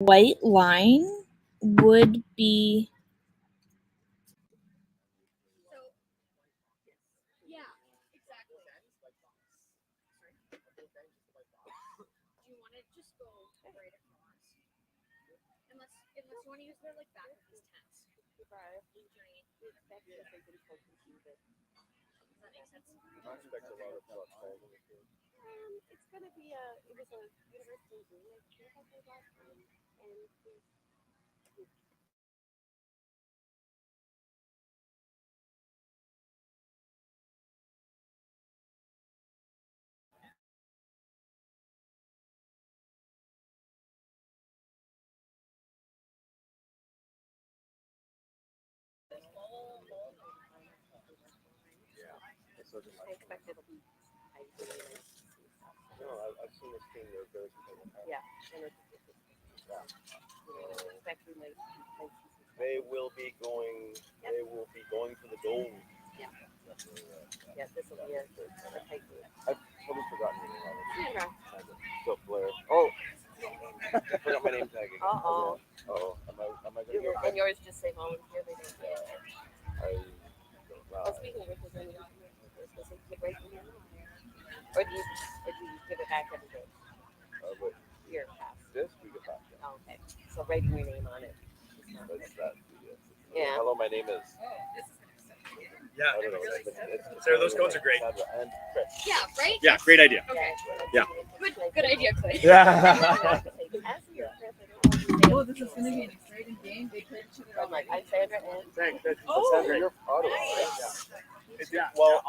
white line would be It's gonna be it was a university Zoom last time, and I expect it'll be. No, I've seen this team. They're very competitive. Yeah, and it's especially late season. They will be going. They will be going for the gold. Yeah. Yeah, this will be a tight game. I've totally forgotten your name. Sandra. So Blair. Oh, I forgot my name tag again. Uh-oh. Oh, am I gonna get And yours just say volunteer. They don't. Well, Speaking of which, is any supposed to get right from here? Or do you give it back every day? but Year pass. this we get back. Oh, okay. So writing your name on it. That's that. Yeah. Hello, my name is. Yeah. I don't know. Sarah, those cones are great. Sandra and Chris. Yeah, right? Yeah, great idea. Okay. Yeah. Good idea, Clay. Yeah. Oh, this is going to be an exciting game. They played each other. I'm like, I'm Sandra and. Thanks. Oh. Sandra, you're Ottawa. Yeah. Well,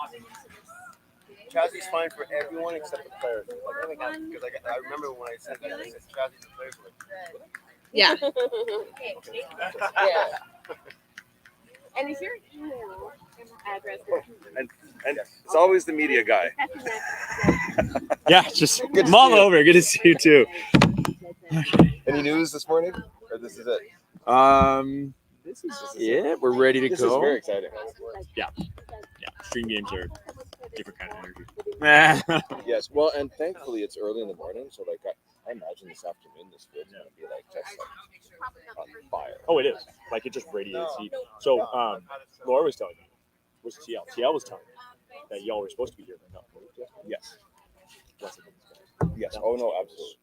Chazzy's fine for everyone except the players. Because I remember when I said that, I said Chazzy the players were like, Yeah. Yeah. And is your email address? and it's always the media guy. Yeah, just I'm all over. Good to see you too. Any news this morning? Or this is it? This is yeah, we're ready to This go. is very exciting. Yeah, stream games are different kind of energy. Yes, well, and thankfully it's early in the morning, so like I imagine this afternoon this field's gonna be like just like on fire. Oh, it is. Like it just radiates heat. So Laura was telling me, was TL? TL was telling me that y'all were supposed to be here, but not. Yes. Yes. Yes. Oh no, absolutely.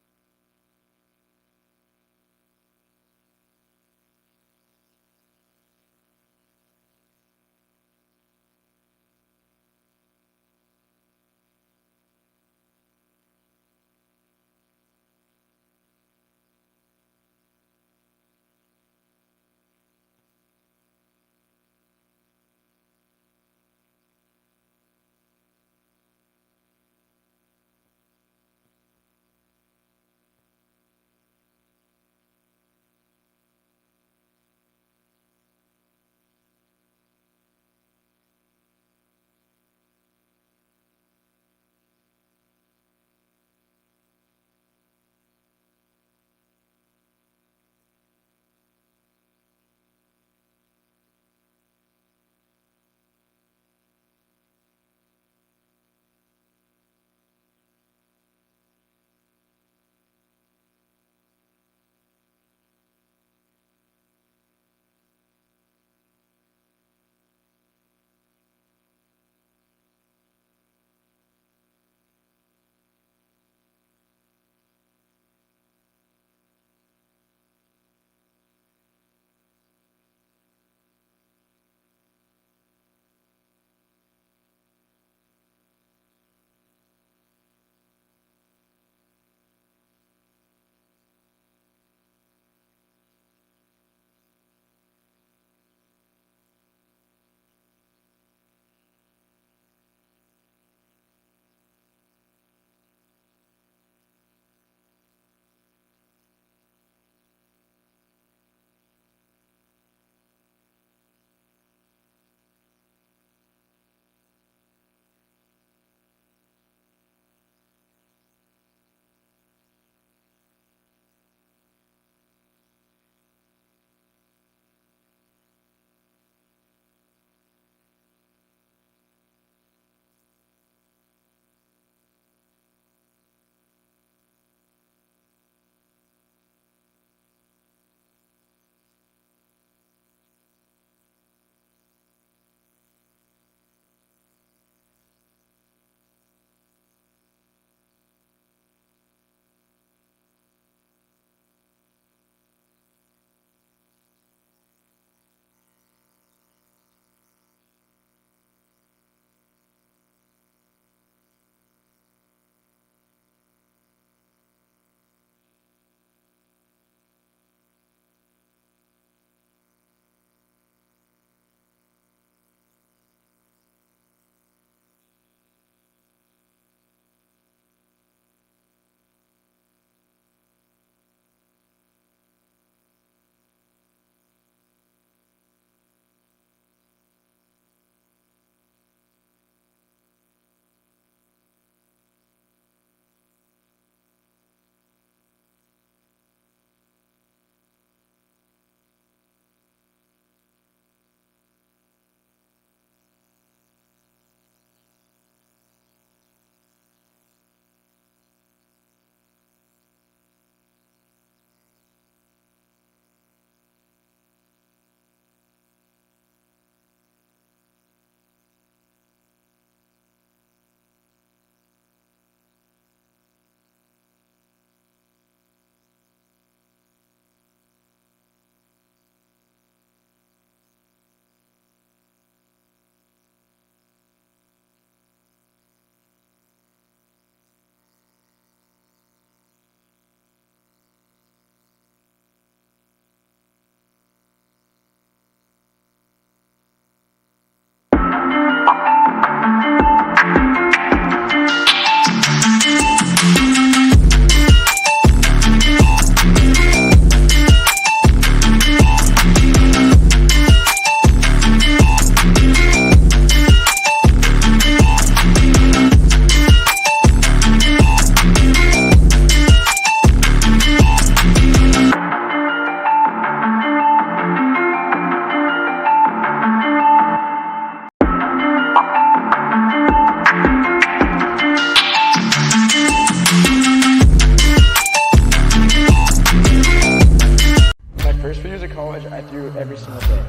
at college, I threw every single day.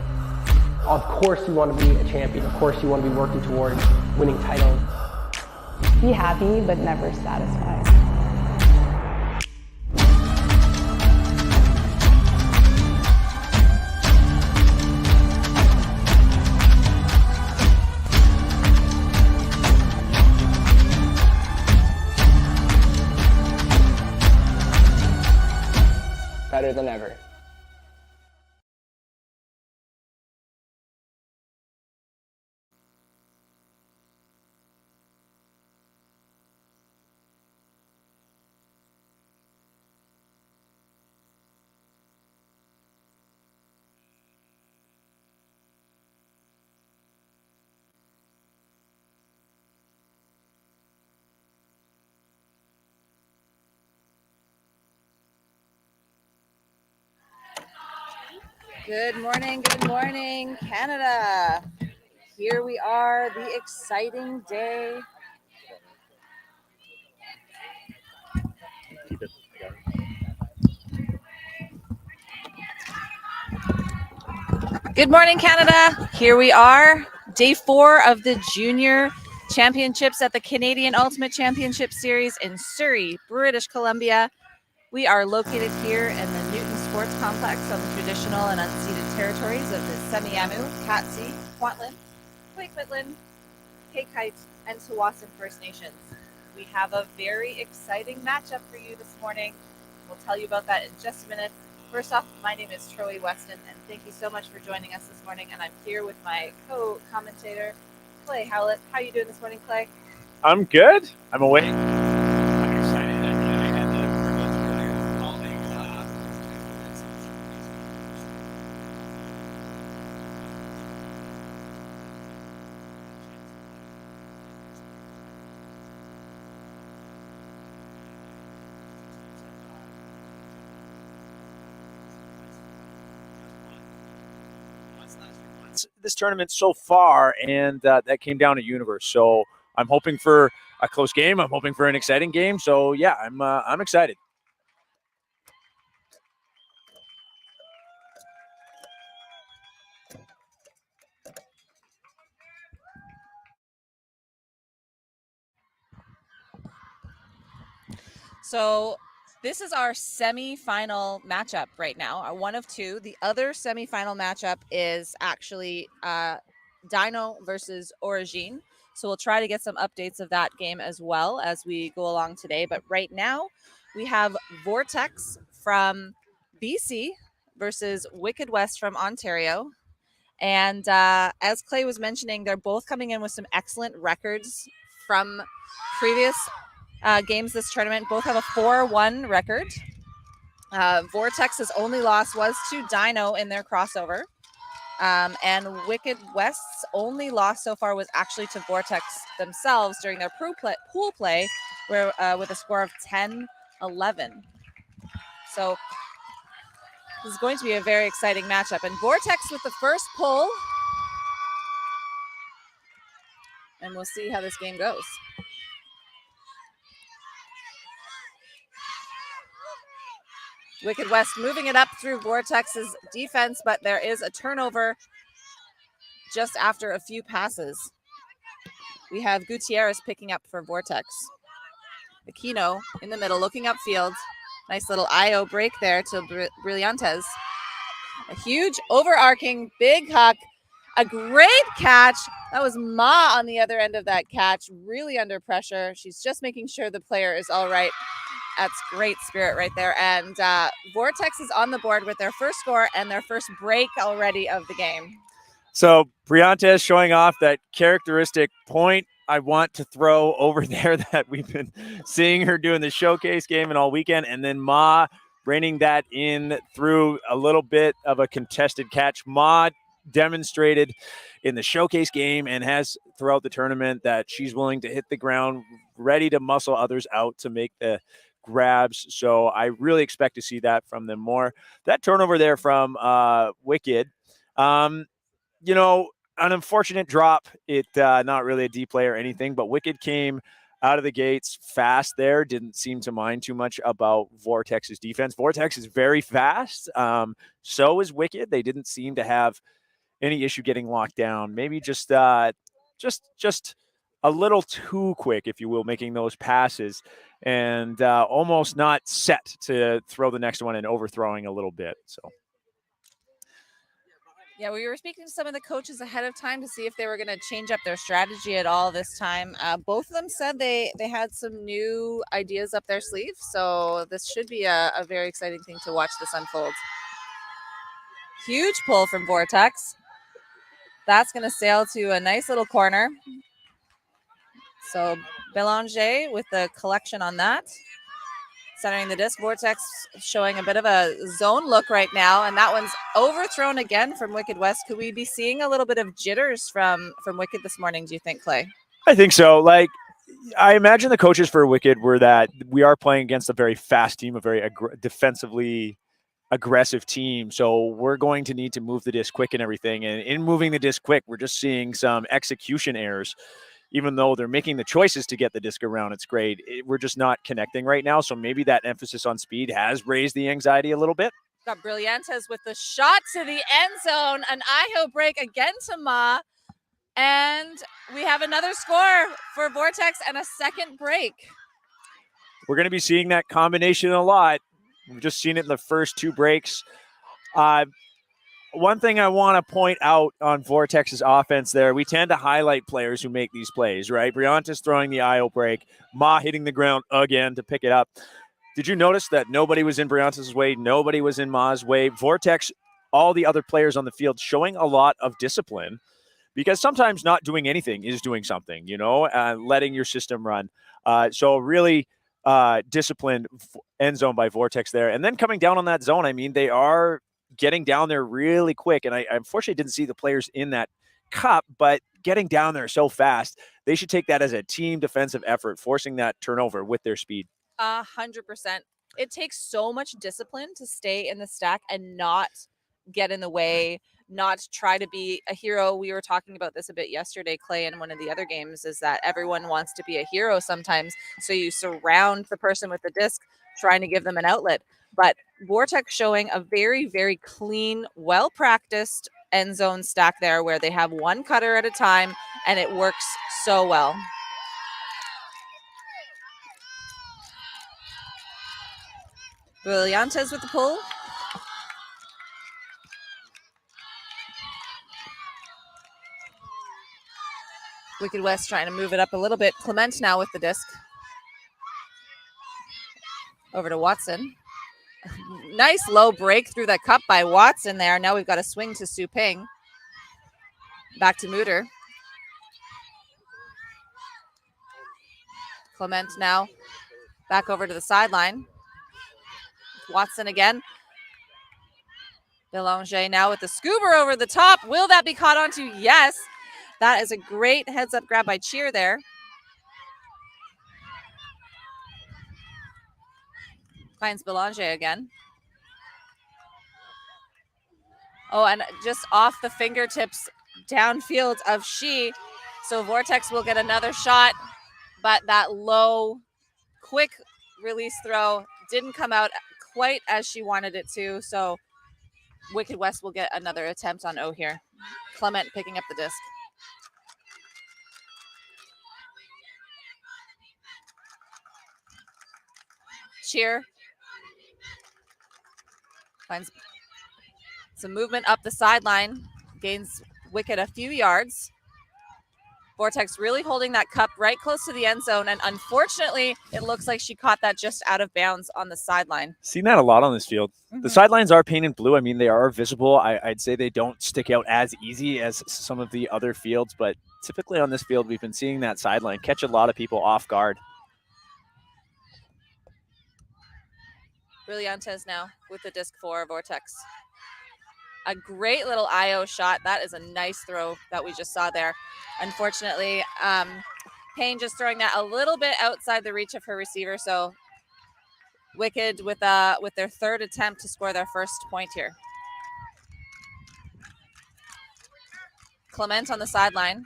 Of course you want to be a champion. Of course you want to be working towards winning titles. Be happy, but never satisfied. Better than ever. Good morning, Canada. Here we are, the exciting day. Keep it. Good morning, Canada. Here we are, day 4 of the Junior Championships at the Canadian Ultimate Championship Series in Surrey, British Columbia. We are located here in the Newton Sports Complex on the traditional and unceded territories of the Semiahmoo, Katzie, Kwantlen, Kwikwetlin, Kaikait, and Tsawwassen First Nations. We have a very exciting matchup for you this morning. We'll tell you about that in just a minute. First off, my name is Troy Weston, and thank you so much for joining us this morning. And I'm here with my co-commentator, Clay Howlett. How are you doing this morning, Clay? I'm good. I'm awake. I'm excited. I had the privilege of calling. This tournament so far, and that came down to Universe. So I'm hoping for a close game. I'm hoping for an exciting game. So yeah, I'm excited. So this is our semi-final matchup right now, our one of two. The other semi-final matchup is actually Dino versus Origine. So we'll try to get some updates of that game as well as we go along today. But right now we have Vortex from BC versus Wicked West from Ontario. And as Clay was mentioning, they're both coming in with some excellent records from previous games this tournament. Both have a 4-1 record. Vortex's only loss was to Dino in their crossover. And Wicked West's only loss so far was actually to Vortex themselves during their pool play where with a score of 10-11. So this is going to be a very exciting matchup. And Vortex with the first pull. And we'll see how this game goes. Wicked West moving it up through Vortex's defense, but there is a turnover just after a few passes. We have Gutierrez picking up for Vortex. Aquino in the middle, looking upfield. Nice little IO break there to Brillantes. A huge overarching big huck. A great catch. That was Ma on the other end of that catch, really under pressure. She's just making sure the player is all right. That's great spirit right there. And Vortex is on the board with their first score and their first break already of the game. So Brillantes showing off that characteristic point I want to throw over there that we've been seeing her do in the showcase game and all weekend. And then Ma reining that in through a little bit of a contested catch. Ma demonstrated in the showcase game and has throughout the tournament that she's willing to hit the ground, ready to muscle others out to make the grabs. So I really expect to see that from them more. That turnover there from Wicked, you know, an unfortunate drop. It not really a D play or anything, but Wicked came out of the gates fast there. Didn't seem to mind too much about Vortex's defense. Vortex is very fast. So is Wicked. They didn't seem to have any issue getting locked down. Maybe just a little too quick, if you will, making those passes and almost not set to throw the next one and overthrowing a little bit. So. Yeah, we were speaking to some of the coaches ahead of time to see if they were going to change up their strategy at all this time. Both of them said they had some new ideas up their sleeve, so this should be a very exciting thing to watch this unfold. Huge pull from Vortex. That's going to sail to a nice little corner. So Belanger with the collection on that. Centering the disc. Vortex showing a bit of a zone look right now, and that one's overthrown again from Wicked West. Could we be seeing a little bit of jitters from Wicked this morning, do you think, Clay? I think so. Like, I imagine the coaches for Wicked were that we are playing against a very fast team, a very defensively aggressive team. So we're going to need to move the disc quick and everything. And in moving the disc quick, we're just seeing some execution errors. Even though they're making the choices to get the disc around, it's great. We're just not connecting right now. So maybe that emphasis on speed has raised the anxiety a little bit. Got Brillantes with the shot to the end zone. An eye-ho break again to Ma. And we have another score for Vortex and a second break. We're going to be seeing that combination a lot. We've just seen it in the first two breaks. One thing I want to point out on Vortex's offense there, we tend to highlight players who make these plays, right? Brillantes throwing the IO break, Ma hitting the ground again to pick it up. Did you notice that nobody was in Brillantes' way? Nobody was in Ma's way. Vortex, all the other players on the field showing a lot of discipline, because sometimes not doing anything is doing something, letting your system run. So really disciplined end zone by Vortex there. And then coming down on that zone, I mean, they are getting down there really quick. And I unfortunately didn't see the players in that cup, but getting down there so fast, they should take that as a team defensive effort, forcing that turnover with their speed. 100%. It takes so much discipline to stay in the stack and not get in the way, not try to be a hero. We were talking about this a bit yesterday, Clay, in one of the other games, is that everyone wants to be a hero sometimes. So you surround the person with the disc, trying to give them an outlet. But Vortex showing a very, very clean, well-practiced end zone stack there where they have one cutter at a time, and it works so well. Brillantes with the pull. Wicked West trying to move it up a little bit. Clement now with the disc. Over to Watson. Nice low break through that cup by Watson there. Now we've got a swing to Su Ping. Back to Muter. Clement now back over to the sideline. Watson again. Belanger now with the scoober over the top. Will that be caught onto? Yes. That is a great heads-up grab by Cheer there. Finds Belanger again. Oh, and just off the fingertips downfield of She. So Vortex will get another shot, but that low, quick release throw didn't come out quite as she wanted it to. So Wicked West will get another attempt on O here. Clement picking up the disc. Cheer. Finds some movement up the sideline. Gains Wicked a few yards. Vortex really holding that cup right close to the end zone. And unfortunately, it looks like she caught that just out of bounds on the sideline. Seen that a lot on this field. Mm-hmm. The sidelines are painted blue. I mean, they are visible. I'd say they don't stick out as easy as some of the other fields. But typically on this field, we've been seeing that sideline catch a lot of people off guard. Brillantes now with the disc for Vortex. A great little IO shot. That is a nice throw that we just saw there. Unfortunately, Payne just throwing that a little bit outside the reach of her receiver. So Wicked with their third attempt to score their first point here. Clement on the sideline.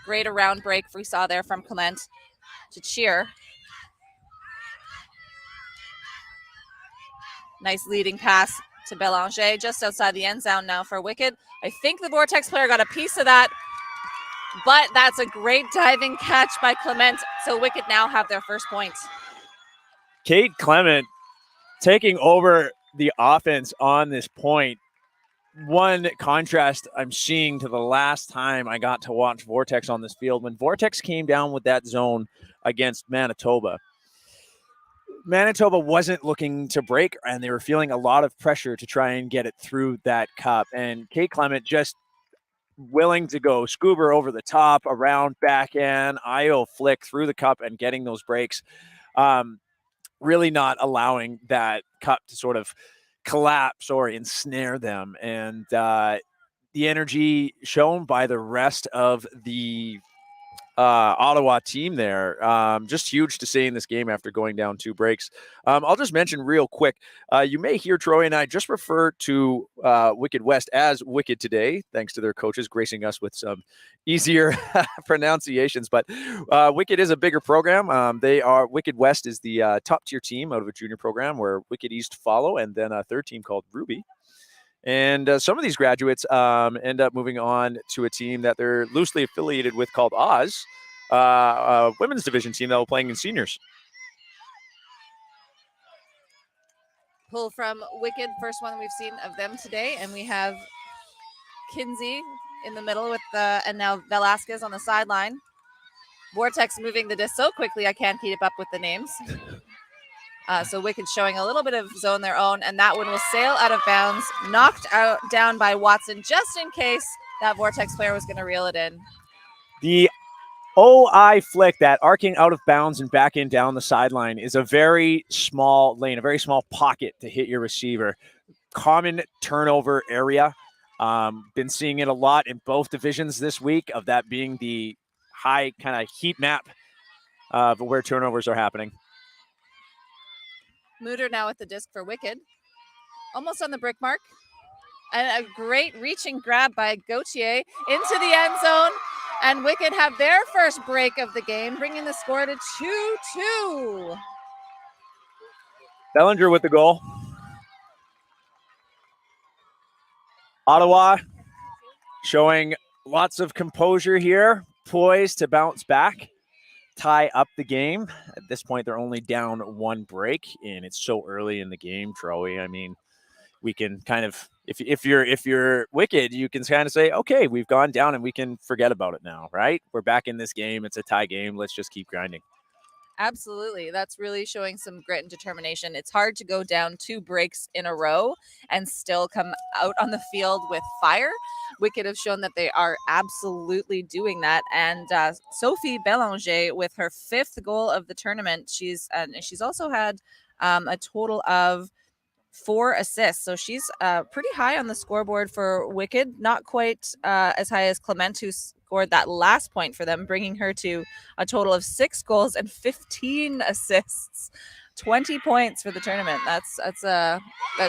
Great around break we saw there from Clement to cheer. Nice leading pass to Belanger just outside the end zone now for Wicked. I think the Vortex player got a piece of that, but that's a great diving catch by Clement. So Wicked now have their first point. Kate Clement taking over the offense on this point. One contrast I'm seeing to the last time I got to watch Vortex on this field, when Vortex came down with that zone against Manitoba. Manitoba wasn't looking to break, and they were feeling a lot of pressure to try and get it through that cup. And Kate Clement just willing to go scuba over the top, around back end, IO flick through the cup and getting those breaks. Really not allowing that cup to sort of collapse or ensnare them. And the energy shown by the rest of the Ottawa team there, just huge to see in this game after going down 2 breaks. I'll just mention real quick, you may hear Troy and I just refer to Wicked West as Wicked today, thanks to their coaches gracing us with some easier pronunciations. But Wicked is a bigger program. Wicked West is the top tier team out of a junior program, where Wicked East follow, and then a third team called Ruby. And some of these graduates end up moving on to a team that they're loosely affiliated with called Oz, a women's division team that will be playing in seniors. Pull from Wicked, first one we've seen of them today. And we have Kinsey in the middle with and now Velasquez on the sideline. Vortex moving the disc so quickly I can't keep up with the names. So Wicked showing a little bit of zone their own, and that one will sail out of bounds, knocked down by Watson, just in case that Vortex player was going to reel it in. The OI flick, that arcing out of bounds and back in down the sideline, is a very small lane, a very small pocket to hit your receiver. Common turnover area. Been seeing it a lot in both divisions this week, of that being the high kind of heat map of where turnovers are happening. Mooter now with the disc for Wicked. Almost on the brick mark. And a great reaching grab by Gauthier into the end zone. And Wicked have their first break of the game, bringing the score to 2-2. Bellinger with the goal. Ottawa showing lots of composure here, poised to bounce back, tie up the game. At this point, they're only down 1 break, and it's so early in the game, Troy. I mean, we can kind of, if you're Wicked, you can kind of say, okay, we've gone down and we can forget about it now, right? We're back in this game. It's a tie game. Let's just keep grinding. Absolutely. That's really showing some grit and determination. It's hard to go down 2 breaks in a row and still come out on the field with fire. Wicked have shown that they are absolutely doing that. And Sophie Belanger with her 5th goal of the tournament. She's also had a total of 4 assists. So she's pretty high on the scoreboard for Wicked. Not quite as high as Clement, who scored that last point for them, bringing her to a total of 6 goals and 15 assists. 20 points for the tournament. That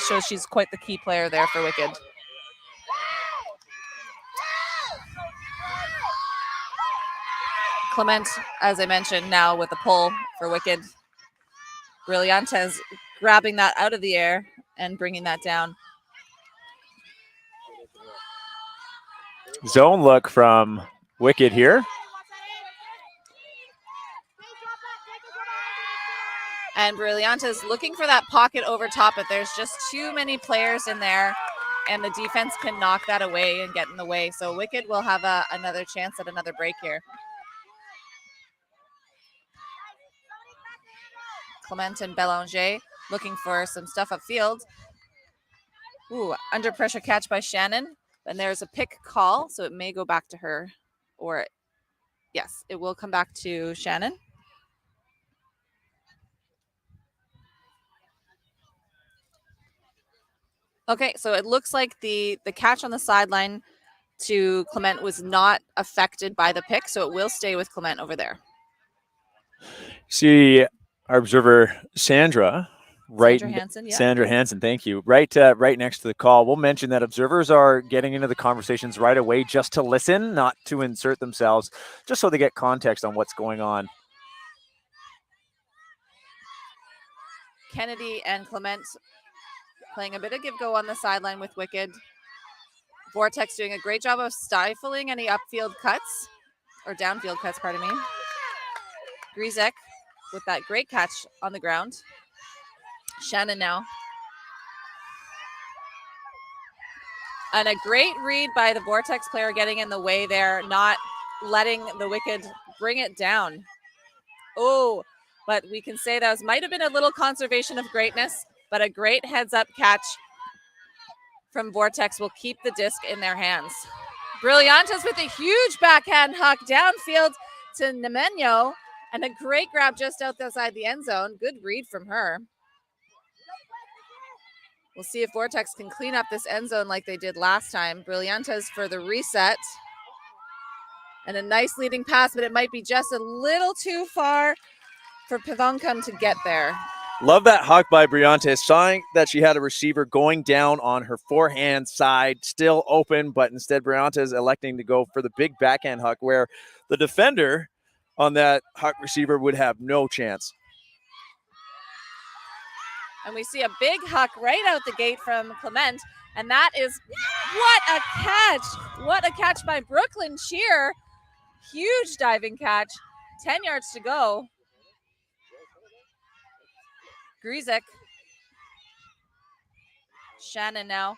shows she's quite the key player there for Wicked. Clement, as I mentioned, now with the pull for Wicked. Brillantes grabbing that out of the air and bringing that down. Zone look from Wicked here. And Brillantes looking for that pocket over top, but there's just too many players in there, and the defense can knock that away and get in the way. So Wicked will have another chance at another break here. Clement and Belanger looking for some stuff upfield. Ooh, under pressure catch by Shannon. And there's a pick call, so it may go back to her. Or, yes, it will come back to Shannon. Okay, so it looks like the catch on the sideline to Clement was not affected by the pick, so it will stay with Clement over there. See our observer, Sandra, Right, Sandra Hansen, yeah. Sandra Hansen, thank you. Right next to the call. We'll mention that observers are getting into the conversations right away just to listen, not to insert themselves, just so they get context on what's going on. Kennedy and Clement playing a bit of give-go on the sideline with Wicked. Vortex doing a great job of stifling any upfield cuts, or downfield cuts, pardon me. Grizek with that great catch on the ground. Shannon now. And a great read by the Vortex player getting in the way there, not letting the Wicked bring it down. Oh, but we can say that might have been a little conservation of greatness, but a great heads-up catch from Vortex will keep the disc in their hands. Brillantes with a huge backhand huck downfield to Nemeno, and a great grab just outside the end zone. Good read from her. We'll see if Vortex can clean up this end zone like they did last time. Brillantes for the reset. And a nice leading pass, but it might be just a little too far for Pivonkam to get there. Love that huck by Brillantes, saw that she had a receiver going down on her forehand side, still open, but instead Brillantes electing to go for the big backhand huck where the defender on that huck receiver would have no chance. And we see a big huck right out the gate from Clement. And that is, what a catch. What a catch by Brooklyn Cheer. Huge diving catch. 10 yards to go. Grizek. Shannon now.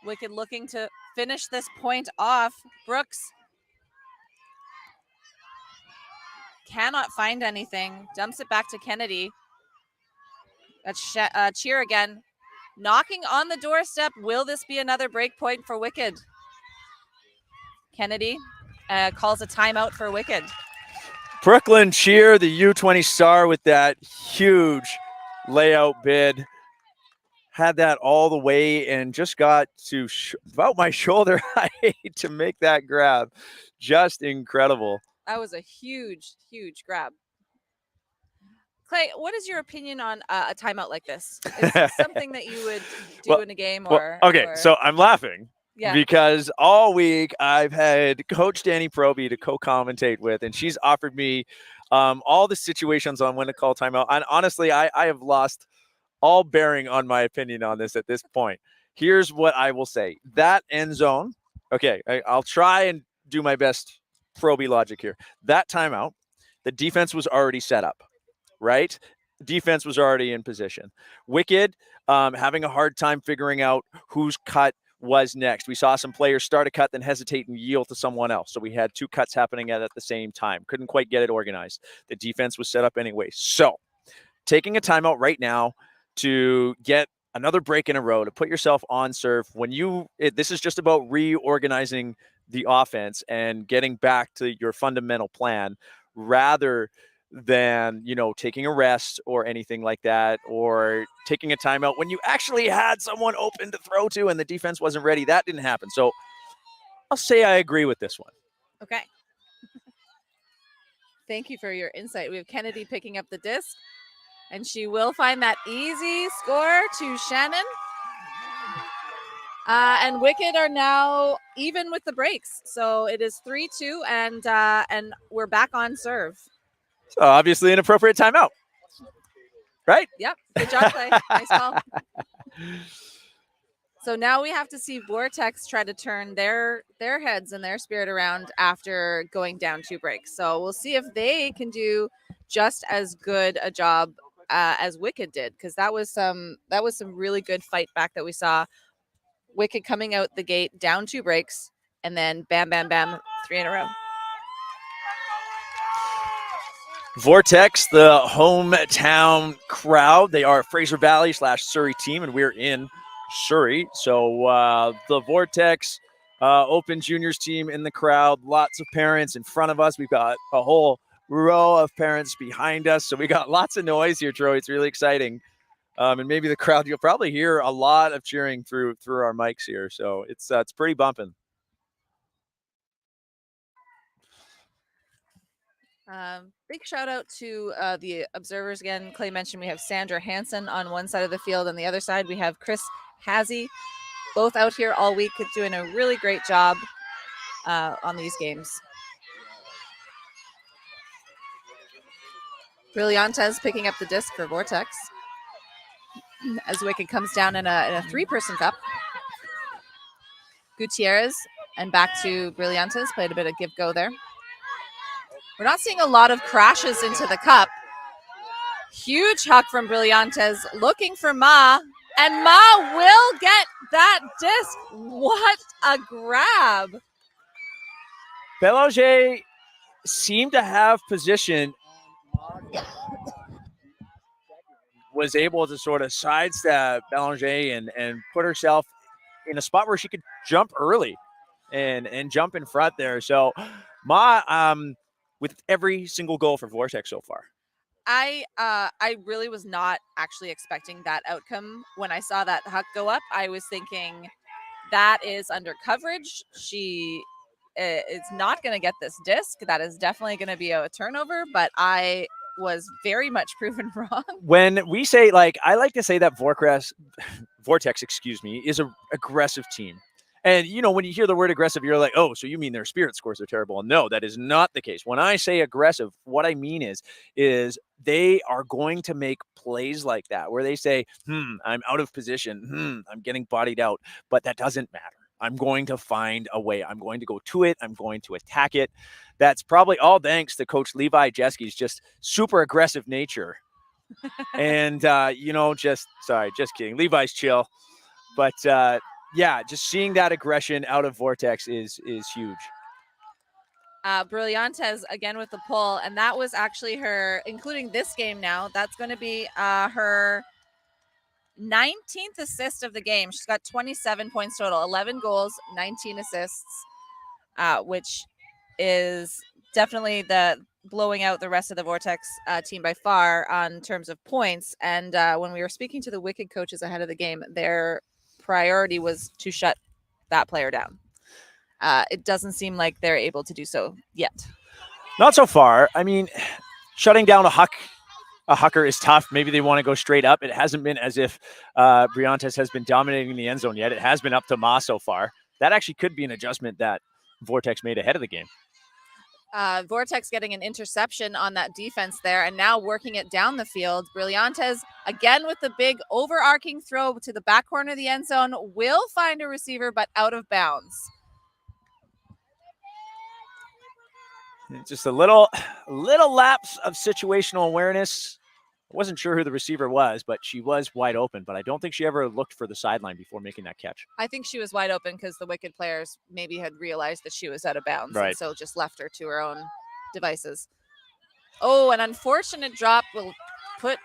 Wicked looking to finish this point off. Brooks cannot find anything. Dumps it back to Kennedy. That's Cheer again. Knocking on the doorstep. Will this be another break point for Wicked? Kennedy calls a timeout for Wicked. Brooklyn Cheer, the U20 star with that huge layout bid. Had that all the way and just got to about my shoulder height to make that grab. Just incredible. That was a huge, huge grab. Clay, what is your opinion on a timeout like this? Is this something that you would do in a game? So I'm laughing Yeah. because all week I've had Coach Danny Proby to co-commentate with, and she's offered me all the situations on when to call timeout. And honestly, I have lost all bearing on my opinion on this at this point. Here's what I will say. That end zone, okay, I'll try and do my best Proby logic here. That timeout, the defense was already set up. Right? Defense was already in position. Wicked having a hard time figuring out whose cut was next. We saw some players start a cut, then hesitate and yield to someone else. So we had two cuts happening at the same time. Couldn't quite get it organized. The defense was set up anyway. So taking a timeout right now to get another break in a row, to put yourself on serve when this is just about reorganizing the offense and getting back to your fundamental plan rather than, taking a rest or anything like that, or taking a timeout when you actually had someone open to throw to and the defense wasn't ready. That didn't happen. So I'll say I agree with this one. Okay. Thank you for your insight. We have Kennedy picking up the disc, and she will find that easy score to Shannon. And Wicked are now even with the breaks. So it is 3-2, and we're back on serve. So obviously an appropriate timeout, right? Yep. Good job, Clay. Nice call. So now we have to see Vortex try to turn their heads and their spirit around after going down 2 breaks. So we'll see if they can do just as good a job as Wicked did, because that was some really good fight back that we saw. Wicked coming out the gate down 2 breaks, and then bam, bam, bam, 3 in a row. Vortex, the hometown crowd. They are a Fraser Valley / Surrey team, and we're in Surrey. So the Vortex Open Juniors team in the crowd. Lots of parents in front of us. We've got a whole row of parents behind us. So we got lots of noise here, Troy. It's really exciting. And maybe the crowd, you'll probably hear a lot of cheering through our mics here. So it's pretty bumping. Big shout out to the observers again. Clay mentioned we have Sandra Hansen on one side of the field, and the other side we have Chris Hazy, both out here all week doing a really great job on these games. Brillantes picking up the disc for Vortex as Wicked comes down in a three-person cup. Gutierrez and back to Brillantes, played a bit of give-go there. We're not seeing a lot of crashes into the cup. Huge huck from Brillantes, looking for Ma, and Ma will get that disc. What a grab. Belanger seemed to have position, was able to sort of sidestep Belanger and put herself in a spot where she could jump early and jump in front there. So Ma, with every single goal for Vortex so far. I really was not actually expecting that outcome. When I saw that huck go up, I was thinking that is under coverage. She is not going to get this disc. That is definitely going to be a turnover, but I was very much proven wrong. When we say, like, I like to say that Vortex, is an aggressive team. And, you know, when you hear the word aggressive, you're like, oh, so you mean their spirit scores are terrible. And no, that is not the case. When I say aggressive, what I mean is they are going to make plays like that where they say, I'm out of position. I'm getting bodied out. But that doesn't matter. I'm going to find a way. I'm going to go to it. I'm going to attack it. That's probably all thanks to Coach Levi Jeske's just super aggressive nature. And, just kidding. Levi's chill. But, yeah, just seeing that aggression out of Vortex is huge. Brillantes again with the pull, and that was actually her, including this game now, that's going to be her 19th assist of the game. She's got 27 points total, 11 goals, 19 assists, which is definitely the blowing out the rest of the Vortex team by far on terms of points. And when we were speaking to the Wicked coaches ahead of the game, their priority was to shut that player down. It doesn't seem like they're able to do so yet. Not so far. I mean, shutting down a hucker is tough. Maybe they want to go straight up. It hasn't been as if Brillantes has been dominating the end zone yet. It has been up to Ma so far. That actually could be an adjustment that Vortex made ahead of the game. Vortex getting an interception on that defense there, and now working it down the field. Brillantes again with the big overarching throw to the back corner of the end zone, will find a receiver, but out of bounds. Just a little lapse of situational awareness. I wasn't sure who the receiver was, but she was wide open. But I don't think she ever looked for the sideline before making that catch. I think she was wide open because the Wicked players maybe had realized that she was out of bounds, right, and so just left her to her own devices. Oh, an unfortunate drop will put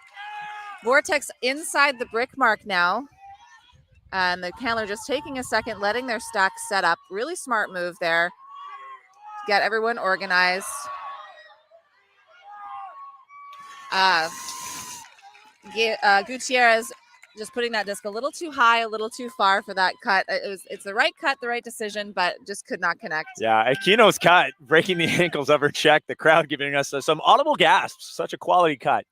Vortex inside the brick mark now. And the handler just taking a second, letting their stack set up. Really smart move there. Get everyone organized. Gutierrez just putting that disc a little too high, a little too far for that cut. It's the right cut, the right decision, but just could not connect. Yeah, Aquino's cut, breaking the ankles of her check. The crowd giving us some audible gasps. Such a quality cut.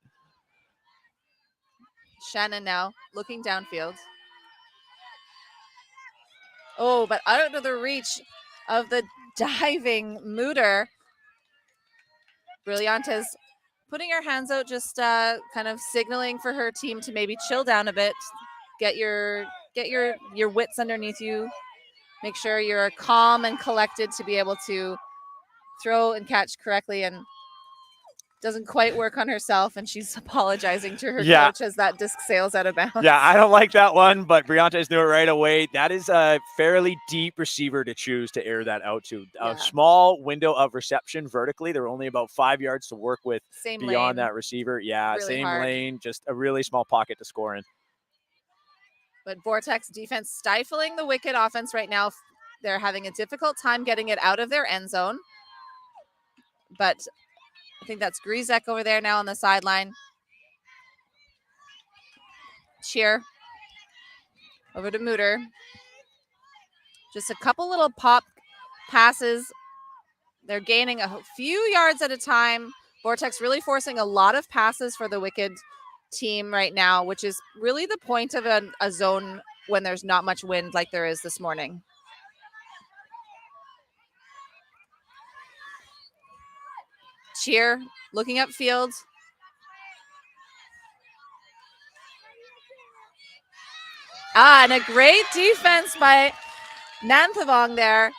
Shannon now looking downfield. Oh, but out of the reach of the diving Mooter. Brillantes putting her hands out, just kind of signaling for her team to maybe chill down a bit, get your wits underneath you, make sure you're calm and collected to be able to throw and catch correctly, and doesn't quite work on herself, and she's apologizing to her coach as that disc sails out of bounds. Yeah, I don't like that one, but Brillantes knew it right away. That is a fairly deep receiver to choose to air that out to. A small window of reception vertically. There were only about 5 yards to work with beyond that receiver. Yeah, really same hard lane, just a really small pocket to score in. But Vortex defense stifling the Wicked offense right now. They're having a difficult time getting it out of their end zone. But I think that's Grizek over there now on the sideline. Cheer. Over to Mooter. Just a couple little pop passes. They're gaining a few yards at a time. Vortex really forcing a lot of passes for the Wicked team right now, which is really the point of a zone when there's not much wind like there is this morning. Cheer, looking upfield. And a great defense by Nanthavong there.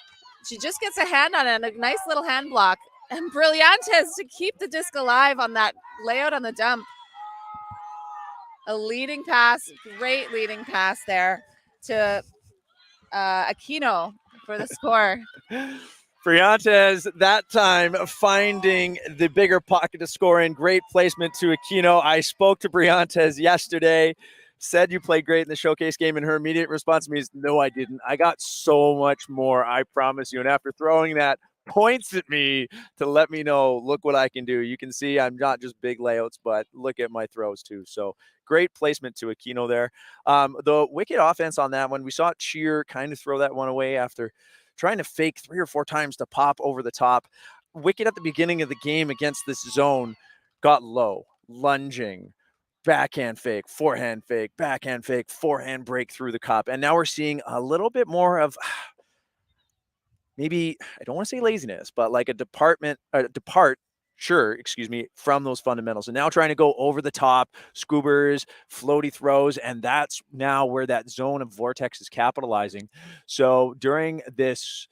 She just gets a hand on it, a nice little hand block. And Brillantes to keep the disc alive on that layout on the dump. A leading pass, great leading pass there to Aquino for the score. Brillantes that time finding the bigger pocket to score in. Great placement to Aquino. I spoke to Brillantes yesterday, said you played great in the showcase game, and her immediate response to me is, no, I didn't. I got so much more, I promise you. And after throwing that, points at me to let me know, look what I can do. You can see I'm not just big layouts, but look at my throws too. So great placement to Aquino there. The Wicked offense on that one, we saw Cheer kind of throw that one away after trying to fake 3 or 4 times to pop over the top. Wicked at the beginning of the game against this zone got low, lunging, backhand fake, forehand fake, backhand fake, forehand break through the cup. And now we're seeing a little bit more of maybe, I don't want to say laziness, but like a from those fundamentals. And now trying to go over the top, scoobers, floaty throws, and that's now where that zone of Vortex is capitalizing. So during this,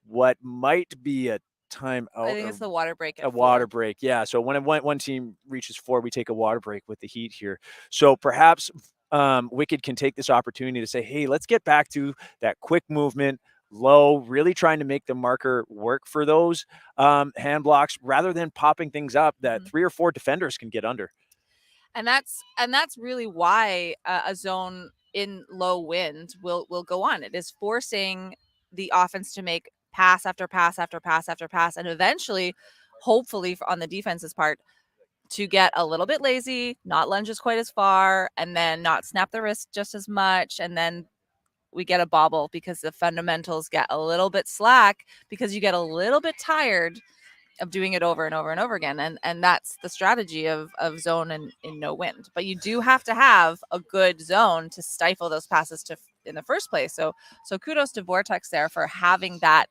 what might be a timeout. I think it's the water break. A water break, yeah. So when one team reaches 4, we take a water break with the Heat here. So perhaps Wicked can take this opportunity to say, hey, let's get back to that quick movement, low, really trying to make the marker work for those hand blocks rather than popping things up that 3 or 4 defenders can get under. And that's really why a zone in low wind will go on. It is forcing the offense to make pass after pass after pass after pass, and eventually, hopefully on the defense's part, to get a little bit lazy, not lunges quite as far, and then not snap the wrist just as much, and then we get a bobble because the fundamentals get a little bit slack because you get a little bit tired of doing it over and over and over again. And that's the strategy of zone in no wind. But you do have to have a good zone to stifle those passes in the first place. So kudos to Vortex there for having that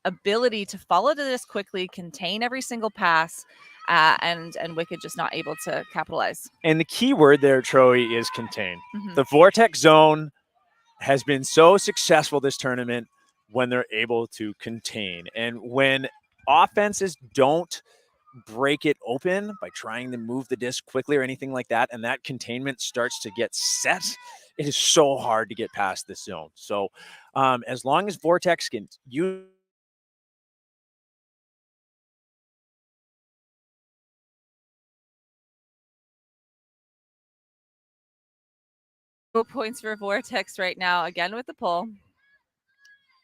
ability to follow to this quickly, contain every single pass, and Wicked just not able to capitalize. And the key word there, Troy, is contain. The Vortex zone has been so successful this tournament when they're able to contain. And when offenses don't break it open by trying to move the disc quickly or anything like that, and that containment starts to get set, it is so hard to get past this zone. So as long as Vortex can use points for Vortex right now, again with the pull.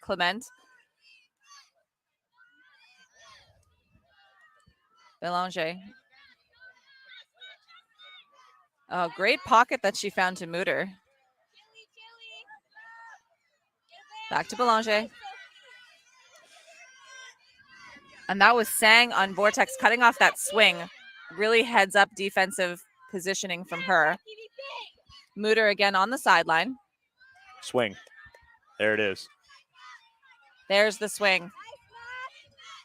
Clement. Belanger. Oh, great pocket that she found to Mutter. Back to Belanger. And that was Sang on Vortex, cutting off that swing. Really heads up defensive positioning from her. Mutter again on the sideline. swing. There it is. There's the swing.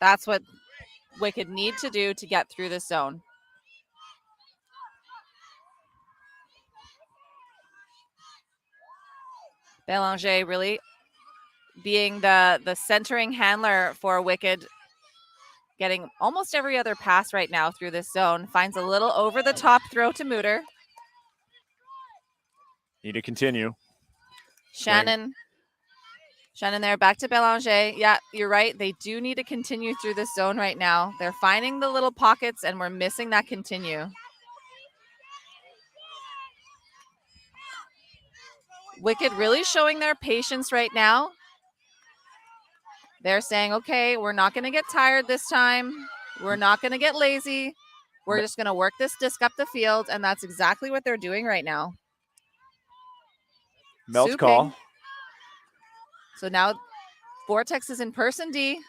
That's what Wicked need to do to get through this zone. Belanger really being the centering handler for Wicked, getting almost every other pass right now through this zone. Finds a little over the top throw to Mutter. Need to continue. Shannon there, back to Belanger. Yeah, you're right. They do need to continue through this zone right now. They're finding the little pockets, and we're missing that continue. Wicked really showing their patience right now. They're saying, okay, we're not going to get tired this time. We're not going to get lazy. We're just going to work this disc up the field, and that's exactly what they're doing right now. Melt's call. So now Vortex is in person D.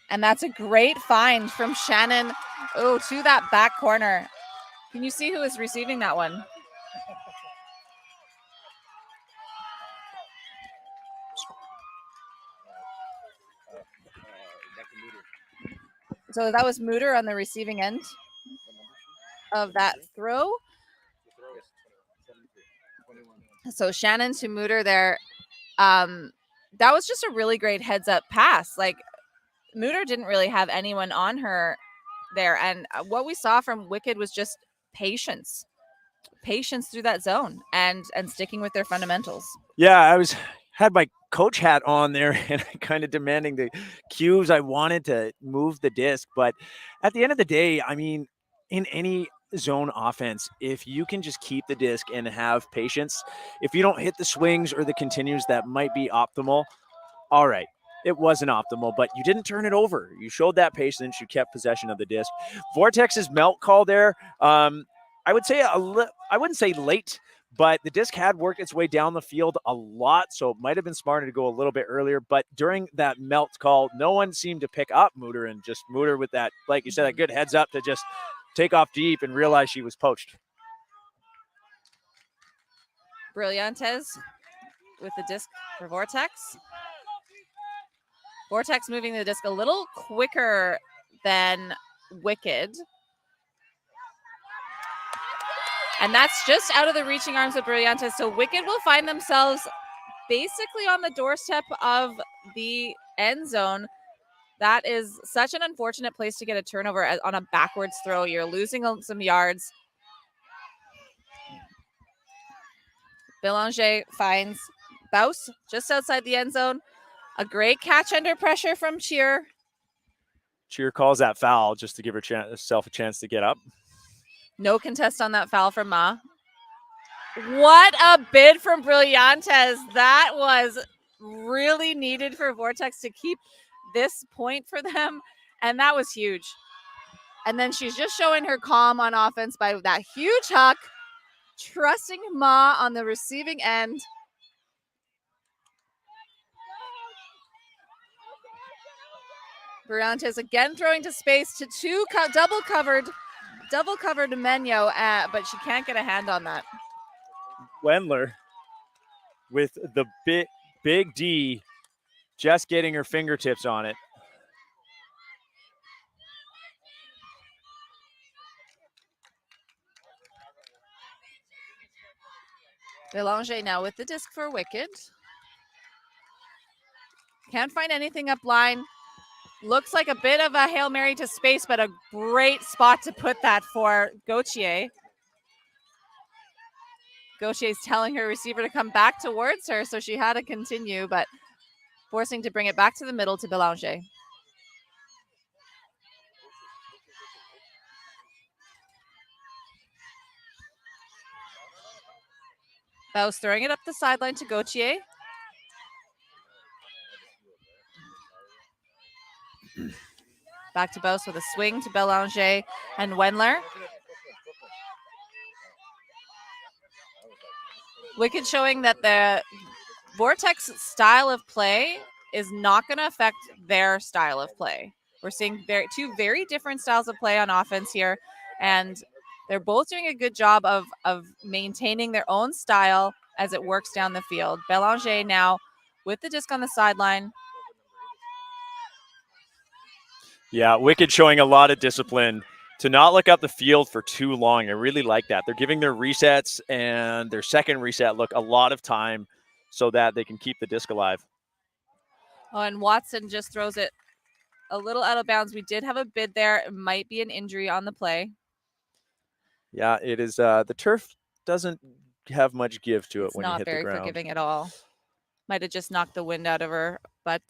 And that's a great find from Shannon. Oh, to that back corner. Can you see who is receiving that one? So that was Mooter on the receiving end of that throw. So Shannon to Mooter there. That was just a really great heads up pass. Like Mooter didn't really have anyone on her there. And what we saw from Wicked was just patience through that zone and sticking with their fundamentals. Yeah, I had my coach hat on there and kind of demanding the cues. I wanted to move the disc, but at the end of the day, I mean, in any zone offense, if you can just keep the disc and have patience, if you don't hit the swings or the continues that might be optimal, all right, it wasn't optimal, but you didn't turn it over. You showed that patience. You kept possession of the disc. Vortex's melt call there, I would say I wouldn't say late, but the disc had worked its way down the field a lot, so it might have been smarter to go a little bit earlier. But during that melt call, no one seemed to pick up Mooter, and just Mooter with that, like you said, that good heads up to just take off deep and realize she was poached. Brillantes with the disc for Vortex. Vortex moving the disc a little quicker than Wicked. And that's just out of the reaching arms of Brillantes. So Wicked will find themselves basically on the doorstep of the end zone. That is such an unfortunate place to get a turnover on a backwards throw. You're losing some yards. Belanger finds Baus just outside the end zone. A great catch under pressure from Cheer. Cheer calls that foul just to give herself a chance to get up. No contest on that foul from Ma. What a bid from Brillantes. That was really needed for Vortex to keep this point for them, and that was huge. And then she's just showing her calm on offense by that huge huck, trusting Ma on the receiving end. Brillantes again throwing to space to two double covered Menyo, but she can't get a hand on that. Wendler with the big D just getting her fingertips on it. Belanger now with the disc for Wicked. Can't find anything up line. Looks like a bit of a Hail Mary to space, but a great spot to put that for Gauthier. Gautier's telling her receiver to come back towards her, so she had to continue, but forcing to bring it back to the middle to Belanger. Baus throwing it up the sideline to Gauthier. Back to Baus with a swing to Belanger and Wendler. Wicked showing that the Vortex style of play is not going to affect their style of play. We're seeing two very different styles of play on offense here, and they're both doing a good job of maintaining their own style as it works down the field. Belanger now with the disc on the sideline. Yeah, Wicked showing a lot of discipline to not look up the field for too long. I really like that. They're giving their resets and their second reset look a lot of time so that they can keep the disc alive. Oh, and Watson just throws it a little out of bounds. We did have a bid there. It might be an injury on the play. Yeah, it is. The turf doesn't have much give to it It's when you hit the ground. not very forgiving at all. Might have just knocked the wind out of her, but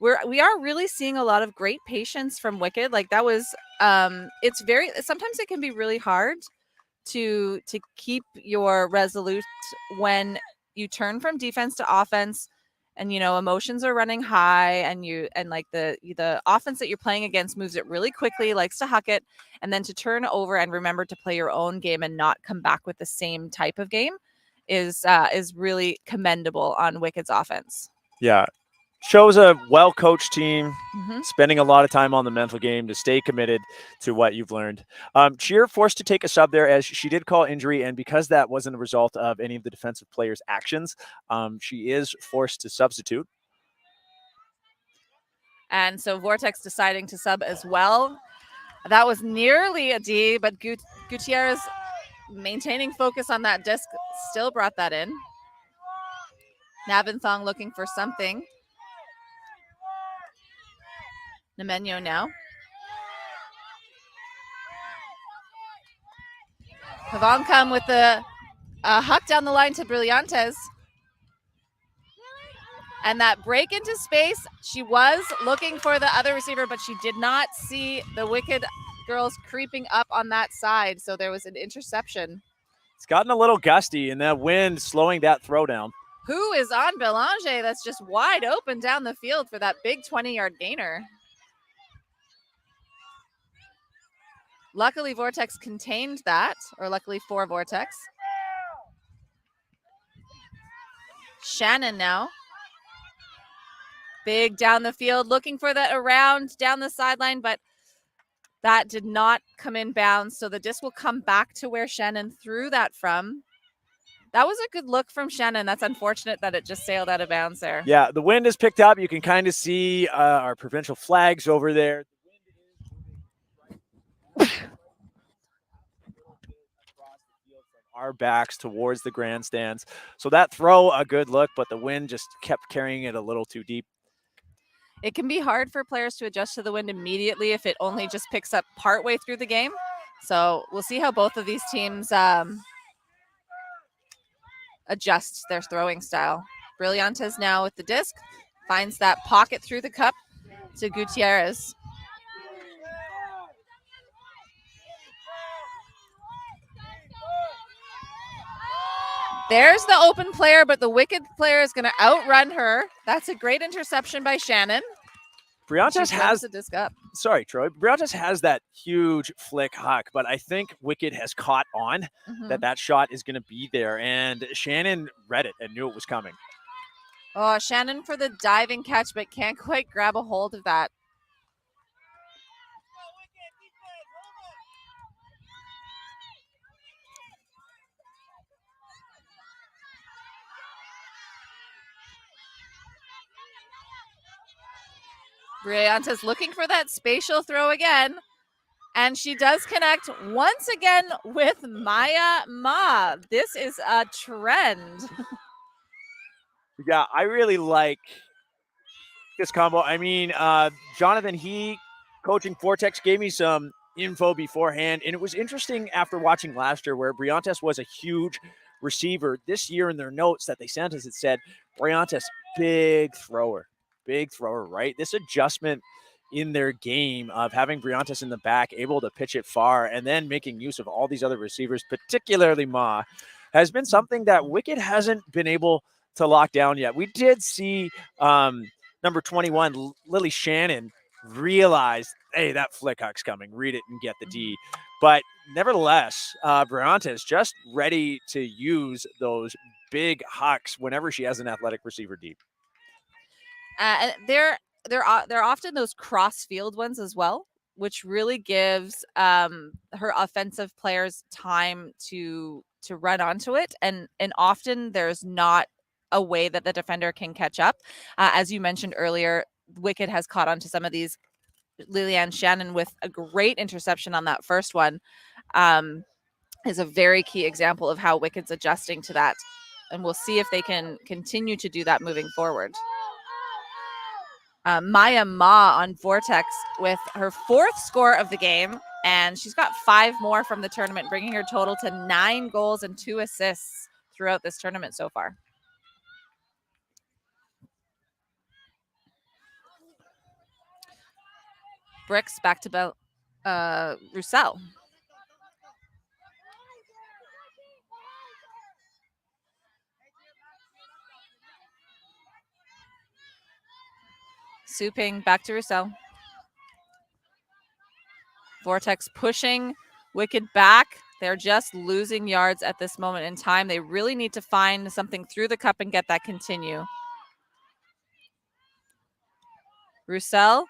we are really seeing a lot of great patience from Wicked. Like that was it's very, sometimes it can be really hard to keep your resolute when you turn from defense to offense and emotions are running high and like the offense that you're playing against moves it really quickly, likes to huck it, and then to turn over and remember to play your own game and not come back with the same type of game is really commendable on Wicked's offense. Yeah. Shows a well-coached team, Mhm. spending a lot of time on the mental game to stay committed to what you've learned. Cheer forced to take a sub there as she did call injury, and because that wasn't a result of any of the defensive players' actions, she is forced to substitute. And so Vortex deciding to sub as well. That was nearly a D, but Gutierrez maintaining focus on that disc still brought that in. Navinthong looking for something. Nemenyo now. Pavankam with the huck down the line to Brillantes. And that break into space, she was looking for the other receiver, but she did not see the Wicked girls creeping up on that side. So there was an interception. It's gotten a little gusty, and that wind slowing that throw down. Who is on Belanger? That's just wide open down the field for that big 20-yard gainer. Luckily, Vortex contained that, or luckily for Vortex. Shannon now. Big down the field, looking for that around down the sideline, but that did not come in bounds. So the disc will come back to where Shannon threw that from. That was a good look from Shannon. That's unfortunate that it just sailed out of bounds there. Yeah, the wind is picked up. You can kind of see our provincial flags over there. Our backs towards the grandstands. So that throw, a good look, but the wind just kept carrying it a little too deep. It can be hard for players to adjust to the wind immediately if it only just picks up partway through the game. So we'll see how both of these teams adjust their throwing style. Brillantes now with the disc, finds that pocket through the cup to Gutierrez. There's the open player, but the Wicked player is going to outrun her. That's a great interception by Shannon. Brillantes has the disc up. Sorry, Troy. Brillantes has that huge flick huck, but I think Wicked has caught on that shot is going to be there, and Shannon read it and knew it was coming. Oh, Shannon for the diving catch, but can't quite grab a hold of that. Brillantes looking for that spatial throw again. And she does connect once again with Maya Ma. This is a trend. Yeah, I really like this combo. I mean, Jonathan, he coaching Vortex gave me some info beforehand, and it was interesting after watching last year where Brillantes was a huge receiver. This year in their notes that they sent us, it said, Brillantes, big thrower, right? This adjustment in their game of having Brillantes in the back, able to pitch it far, and then making use of all these other receivers, particularly Ma, has been something that Wicked hasn't been able to lock down yet. We did see number 21, Lily Shannon, realize, hey, that flick huck's coming, read it and get the D. But nevertheless, Brillantes just ready to use those big hucks whenever she has an athletic receiver deep. They're often those cross field ones as well, which really gives her offensive players time to run onto it. And often there's not a way that the defender can catch up. As you mentioned earlier, Wicked has caught on to some of these. Liliane Shannon with a great interception on that first one is a very key example of how Wicked's adjusting to that. And we'll see if they can continue to do that moving forward. Maya Ma on Vortex with her 4th score of the game, and she's got 5 more from the tournament, bringing her total to 9 goals and 2 assists throughout this tournament so far. Bricks back to Roussel. Suping back to Roussel. Vortex pushing Wicked back. They're just losing yards at this moment in time. They really need to find something through the cup and get that continue. Roussel.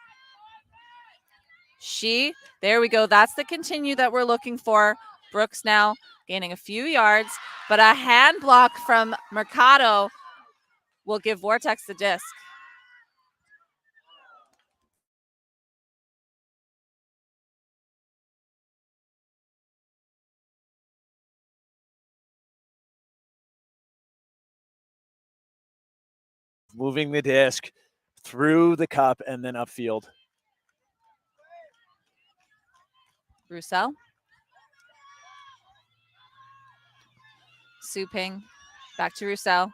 There we go. That's the continue that we're looking for. Brooks now gaining a few yards, but a hand block from Mercado will give Vortex the disc. Moving the disc through the cup and then upfield. Roussel. Suping. Back to Roussel.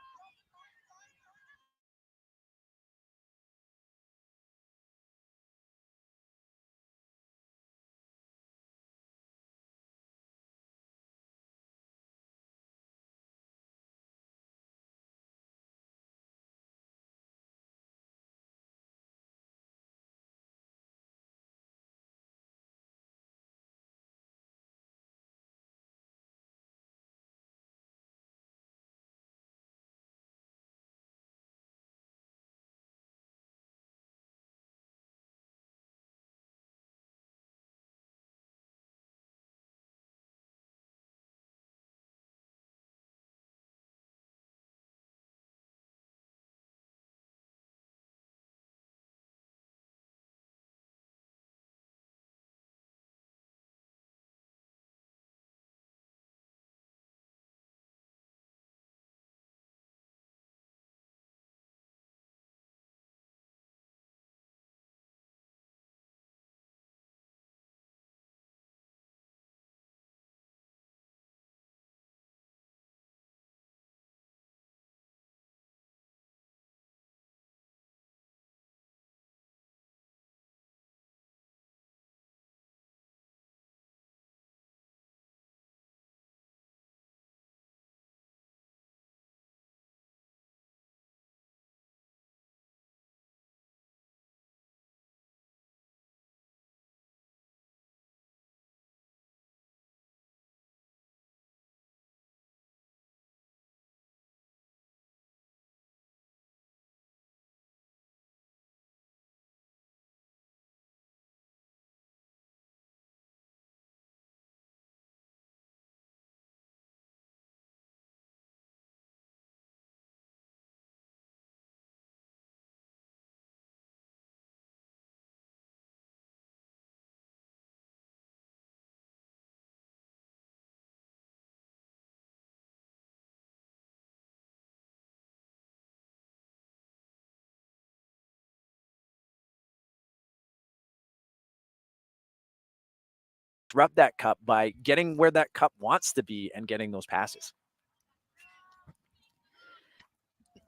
Disrupt that cup by getting where that cup wants to be and getting those passes.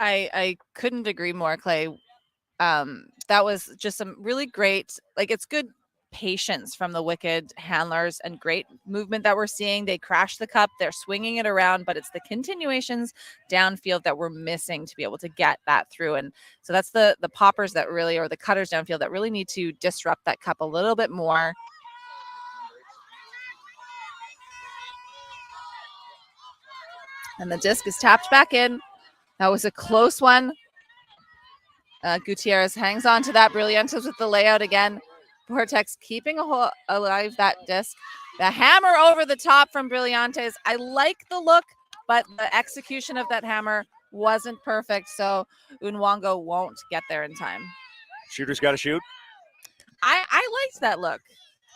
I couldn't agree more, Clay. That was just some really great, it's good patience from the Wicked handlers and great movement that we're seeing. They crash the cup, they're swinging it around, but it's the continuations downfield that we're missing to be able to get that through. And so that's the poppers that really, or the cutters downfield that really need to disrupt that cup a little bit more. And the disc is tapped back in. That was a close one. Gutierrez hangs on to that. Brillantes with the layout again. Vortex keeping alive that disc. The hammer over the top from Brillantes. I like the look, but the execution of that hammer wasn't perfect. So Unwango won't get there in time. Shooter's got to shoot. I liked that look.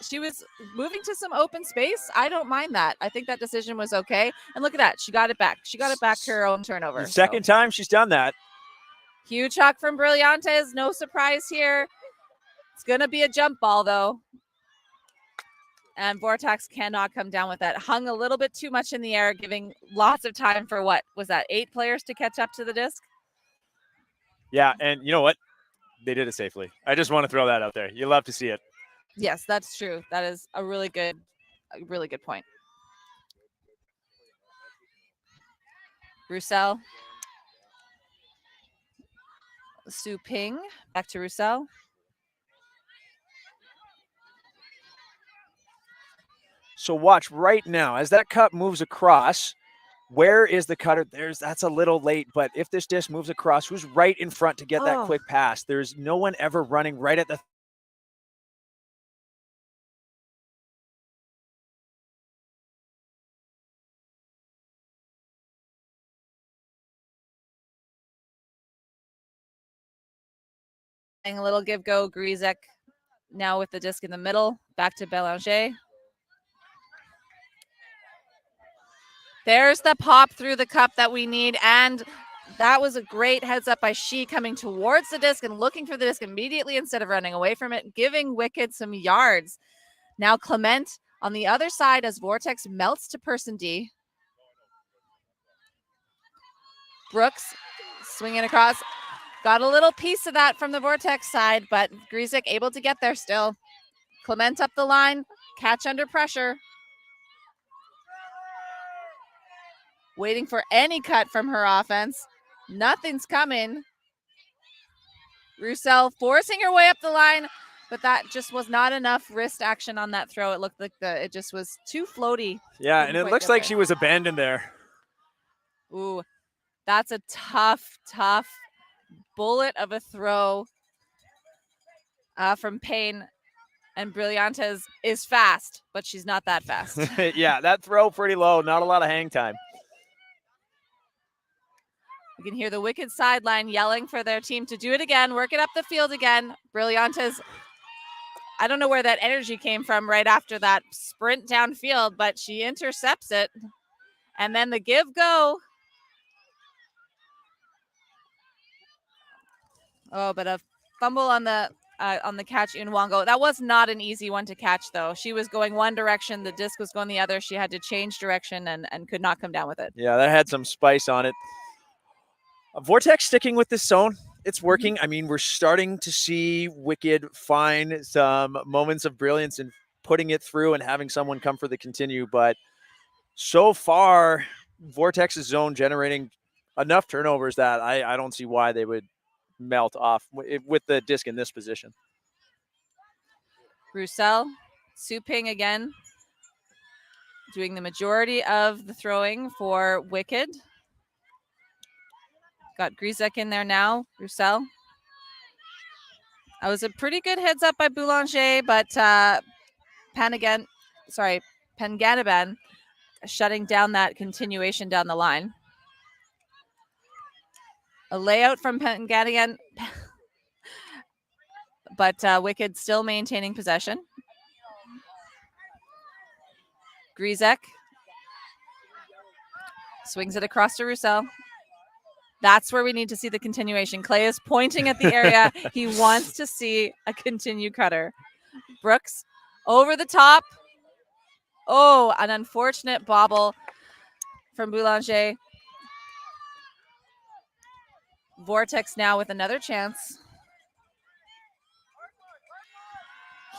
She was moving to some open space. I don't mind that. I think that decision was okay. And look at that. She got it back. She got it back to her own turnover. The second time she's done that. Huge hawk from Brillantes. No surprise here. It's going to be a jump ball, though. And Vortex cannot come down with that. Hung a little bit too much in the air, giving lots of time for what was that, 8 players to catch up to the disc? Yeah, and you know what? They did it safely. I just want to throw that out there. You love to see it. Yes, that's true. That is a really good point. Roussel. Su Ping. Back to Roussel. So watch right now as that cup moves across. Where is the cutter? That's a little late, but if this disc moves across, who's right in front to get that Oh. quick pass? There's no one ever running right at the A little give go. Grizek now with the disc in the middle. Back to Belanger. There's the pop through the cup that we need. And that was a great heads up by She coming towards the disc and looking for the disc immediately instead of running away from it, giving Wicked some yards. Now Clement on the other side as Vortex melts to person D. Brooks swinging across. Got a little piece of that from the Vortex side, but Grizek able to get there still. Clement up the line, catch under pressure. Waiting for any cut from her offense. Nothing's coming. Roussel forcing her way up the line, but that just was not enough wrist action on that throw. It looked like it just was too floaty. Yeah, Didn't and it quite looks get like there. she was abandoned there. Ooh, that's a tough bullet of a throw from Payne. And Brillantes is fast, but she's not that fast. Yeah, that throw pretty low. Not a lot of hang time. You can hear the Wicked sideline yelling for their team to do it again, work it up the field again. Brillantes, I don't know where that energy came from right after that sprint downfield, but she intercepts it. And then the give go. Oh, but a fumble on the catch in Wongo. That was not an easy one to catch, though. She was going one direction, the disc was going the other. She had to change direction and could not come down with it. Yeah, that had some spice on it. Vortex sticking with this zone. It's working. I mean, we're starting to see Wicked find some moments of brilliance and putting it through and having someone come for the continue. But so far, Vortex's zone generating enough turnovers that I don't see why they would melt off with the disc in this position. Roussel, Su Ping again, doing the majority of the throwing for Wicked. Got Grizek in there now. Roussel. That was a pretty good heads up by Boulanger, but Panganaban shutting down that continuation down the line. A layout from Panganaban, but Wicked still maintaining possession. Grizek swings it across to Roussel. That's where we need to see the continuation. Clay is pointing at the area. He wants to see a continued cutter. Brooks over the top. Oh, an unfortunate bobble from Boulanger. Vortex now with another chance.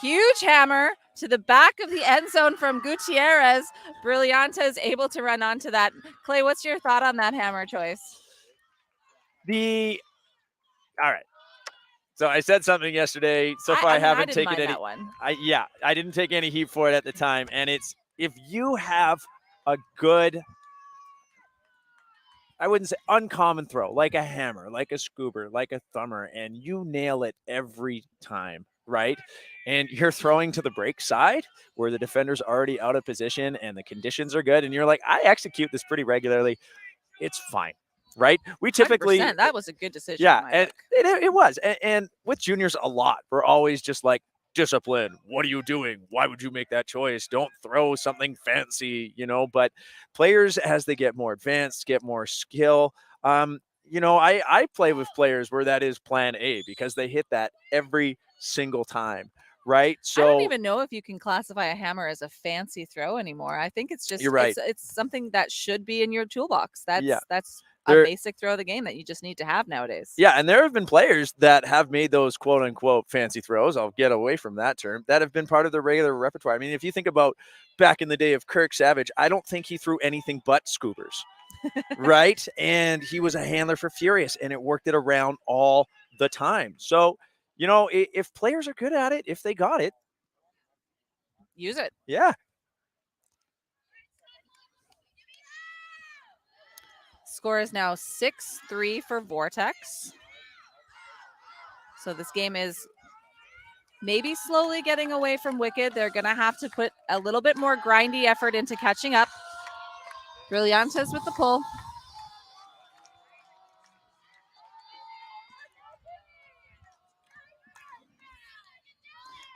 Huge hammer to the back of the end zone from Gutierrez. Brillantes able to run onto that. Clay, what's your thought on that hammer choice? All right. So I said something yesterday. So far, I haven't didn't taken mind any. That one. I didn't take any heat for it at the time. And it's if you have a good, I wouldn't say uncommon throw, like a hammer, like a scuba, like a thumber, and you nail it every time, right? And you're throwing to the break side where the defender's already out of position and the conditions are good, and you're like, I execute this pretty regularly. It's fine. Right? We typically 100%. That was a good decision. Yeah, and it was. And with juniors a lot, we're always just like, discipline. What are you doing? Why would you make that choice? Don't throw something fancy, but players as they get more advanced, get more skill. I play with players where that is plan A because they hit that every single time. Right. So I don't even know if you can classify a hammer as a fancy throw anymore. I think it's just You're right. It's something that should be in your toolbox. That's a basic throw of the game that you just need to have nowadays. Yeah, and there have been players that have made those quote unquote fancy throws. I'll get away from that term. That have been part of the regular repertoire. I mean, if you think about back in the day of Kirk Savage, I don't think he threw anything but scoobers. Right? And he was a handler for Furious, and it worked it around all the time. So, if players are good at it, if they got it, use it. Yeah. Score is now 6-3 for Vortex. So this game is maybe slowly getting away from Wicked. They're going to have to put a little bit more grindy effort into catching up. Brillantes with the pull.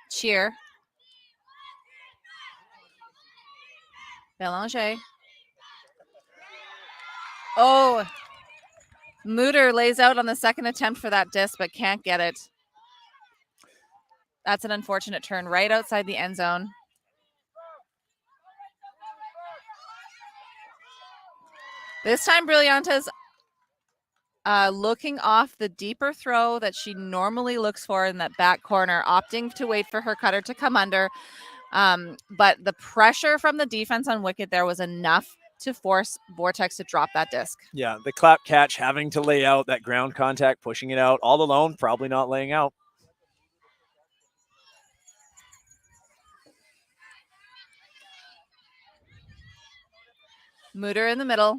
Cheer. Belanger. Oh, Mutter lays out on the second attempt for that disc, but can't get it. That's an unfortunate turn right outside the end zone. This time, Brillantes looking off the deeper throw that she normally looks for in that back corner, opting to wait for her cutter to come under. But the pressure from the defense on Wicked there was enough to force Vortex to drop that disc. Yeah, the clap catch having to lay out that ground contact, pushing it out all alone, probably not laying out. Mutter in the middle.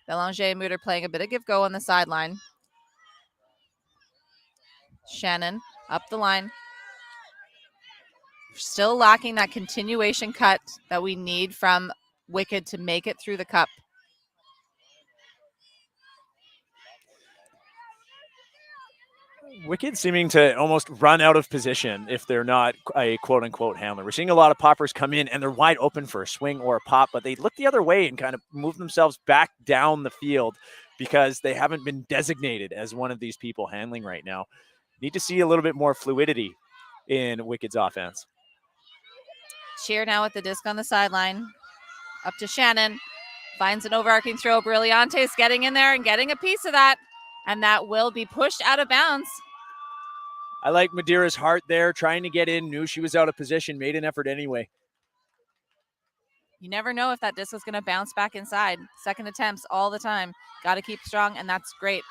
Belanger and Mutter playing a bit of give-go on the sideline. Shannon up the line. Still lacking that continuation cut that we need from Wicked to make it through the cup. Wicked seeming to almost run out of position if they're not a quote-unquote handler. We're seeing a lot of poppers come in, and they're wide open for a swing or a pop, but they look the other way and kind of move themselves back down the field because they haven't been designated as one of these people handling right now. Need to see a little bit more fluidity in Wicked's offense. Cheer now with the disc on the sideline. Up to Shannon. Finds an overarching throw. Brillantes getting in there and getting a piece of that. And that will be pushed out of bounds. I like Madeira's heart there, trying to get in, knew she was out of position, made an effort anyway. You never know if that disc is going to bounce back inside. Second attempts all the time. Got to keep strong, and that's great.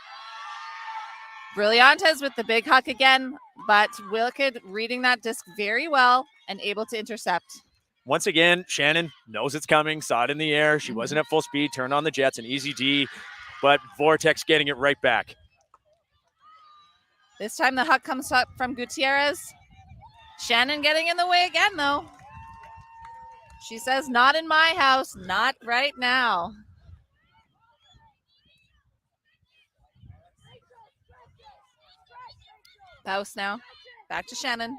Brillantes with the big huck again, but Wicked reading that disc very well and able to intercept. Once again, Shannon knows it's coming, saw it in the air. She wasn't at full speed, turned on the jets, an easy D, but Vortex getting it right back. This time the huck comes up from Gutierrez. Shannon getting in the way again, though. She says, not in my house, not right now. Bouse now. Back to Shannon.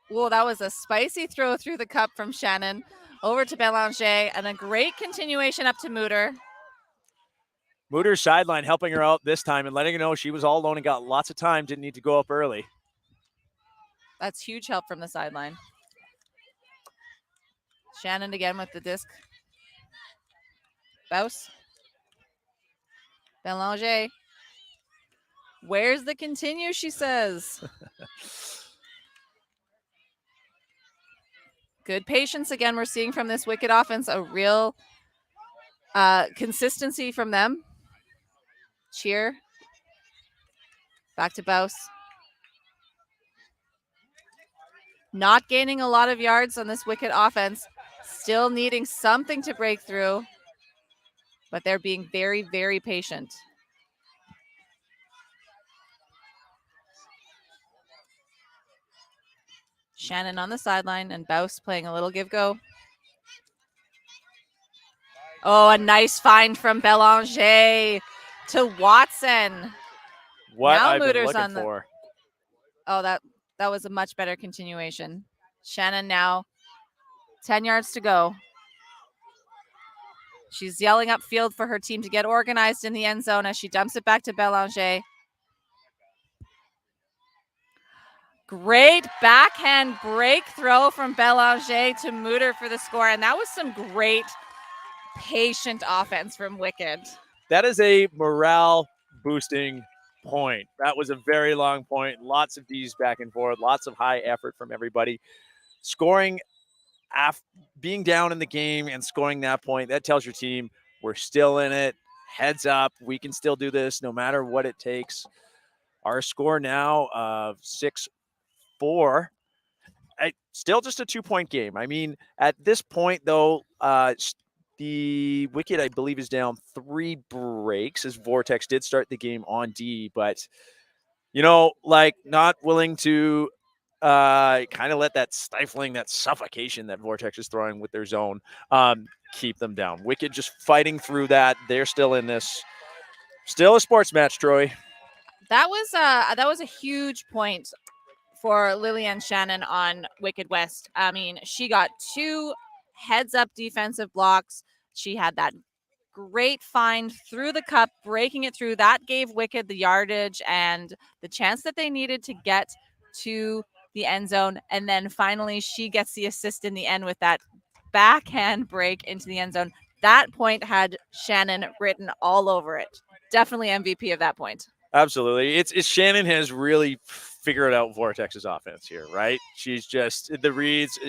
Whoa, that was a spicy throw through the cup from Shannon. Over to Belanger, and a great continuation up to Mutter. Mutter's sideline helping her out this time and letting her know she was all alone and got lots of time, didn't need to go up early. That's huge help from the sideline. Shannon again with the disc. Bouse. Belanger. Where's the continue, she says. Good patience again we're seeing from this Wicked offense. A real consistency from them. Cheer. Back to Bouse. Not gaining a lot of yards on this Wicked offense. Still needing something to break through. But they're being very, very patient. Shannon on the sideline and Bouse playing a little give-go. Oh, a nice find from Belanger to Watson. What now I've been Mutter's looking on for. Oh, that was a much better continuation. Shannon now 10 yards to go. She's yelling upfield for her team to get organized in the end zone as she dumps it back to Belanger. Great backhand break throw from Belanger to Mutter for the score. And that was some great patient offense from Wicked. That is a morale boosting point. That was a very long point. Lots of D's back and forth, lots of high effort from everybody. Scoring, being down in the game and scoring that point, that tells your team we're still in it. Heads up, we can still do this no matter what it takes. Our score now of 6-4. Still just a 2-point game. I mean, at this point, though, The Wicked, I believe, is down 3 breaks as Vortex did start the game on D, but not willing to kind of let that stifling, that suffocation that Vortex is throwing with their zone keep them down. Wicked just fighting through that. They're still in this. Still a sports match, Troy. That was a huge point for Lillian Shannon on Wicked West. I mean, she got 2 heads-up defensive blocks. She had that great find through the cup, breaking it through. That gave Wicked the yardage and the chance that they needed to get to the end zone. And then finally, she gets the assist in the end with that backhand break into the end zone. That point had Shannon written all over it. Definitely MVP of that point. Absolutely. It's Shannon has really figured out Vortex's offense here, right? She's just, the reads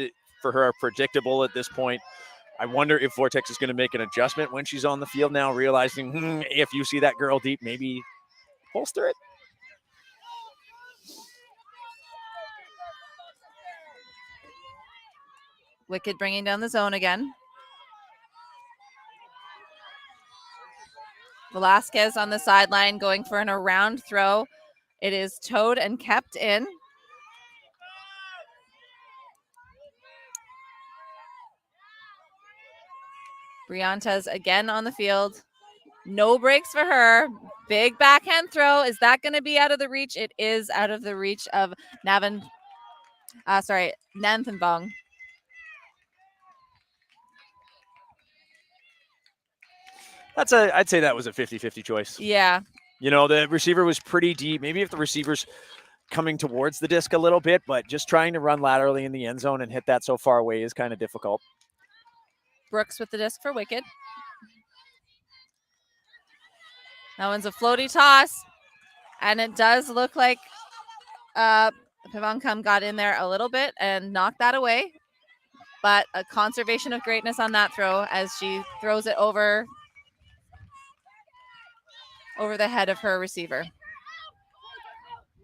for her are predictable at this point. I wonder if Vortex is going to make an adjustment when she's on the field now, realizing if you see that girl deep, maybe holster it. Wicked bringing down the zone again. Velasquez on the sideline going for an around throw. It is towed and kept in. Briantes again on the field. No breaks for her. Big backhand throw. Is that going to be out of the reach? It is out of the reach of Nanthanbong. I'd say that was a 50-50 choice. Yeah. The receiver was pretty deep. Maybe if the receiver's coming towards the disc a little bit, but just trying to run laterally in the end zone and hit that so far away is kind of difficult. Brooks with the disc for Wicked. That one's a floaty toss. And it does look like Pivankam got in there a little bit and knocked that away. But a conservation of greatness on that throw as she throws it over the head of her receiver.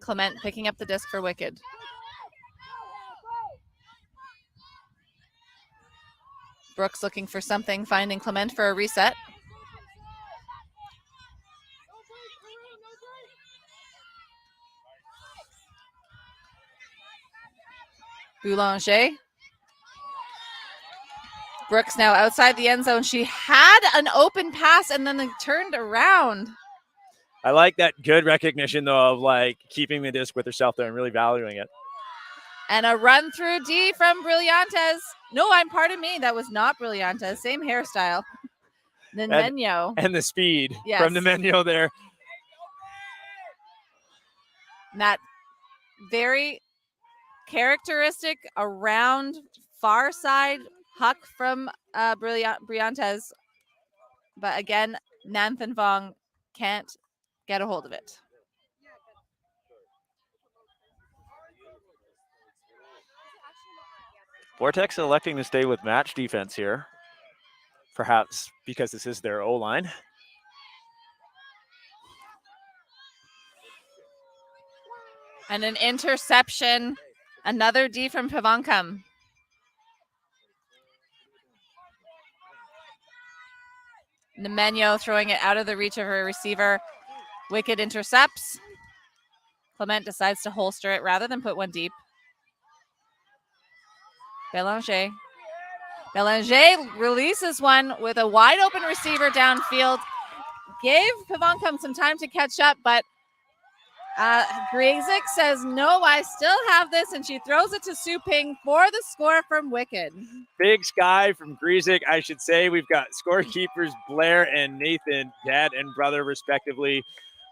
Clement picking up the disc for Wicked. Brooks looking for something, finding Clement for a reset. Boulanger. Brooks now outside the end zone. She had an open pass and then they turned around. I like that good recognition, though, of keeping the disc with herself there and really valuing it. And a run through D from Brillantes. No, pardon me. That was not Brillantes. Same hairstyle. Nemeno. And the speed from Nemeno there. And that very characteristic around far side huck from Brillantes. But again, Nanthanbong can't get a hold of it. Vortex electing to stay with match defense here, perhaps because this is their O-line. And an interception. Another D from Pivankam. Nemeno throwing it out of the reach of her receiver. Wicked intercepts. Clement decides to holster it rather than put one deep. Belanger releases one with a wide open receiver downfield. Gave Pivankam some time to catch up, but Grzyk says, no, I still have this, and she throws it to Su Ping for the score from Wicked. Big sky from Grzyk, I should say. We've got scorekeepers Blair and Nathan, dad and brother, respectively,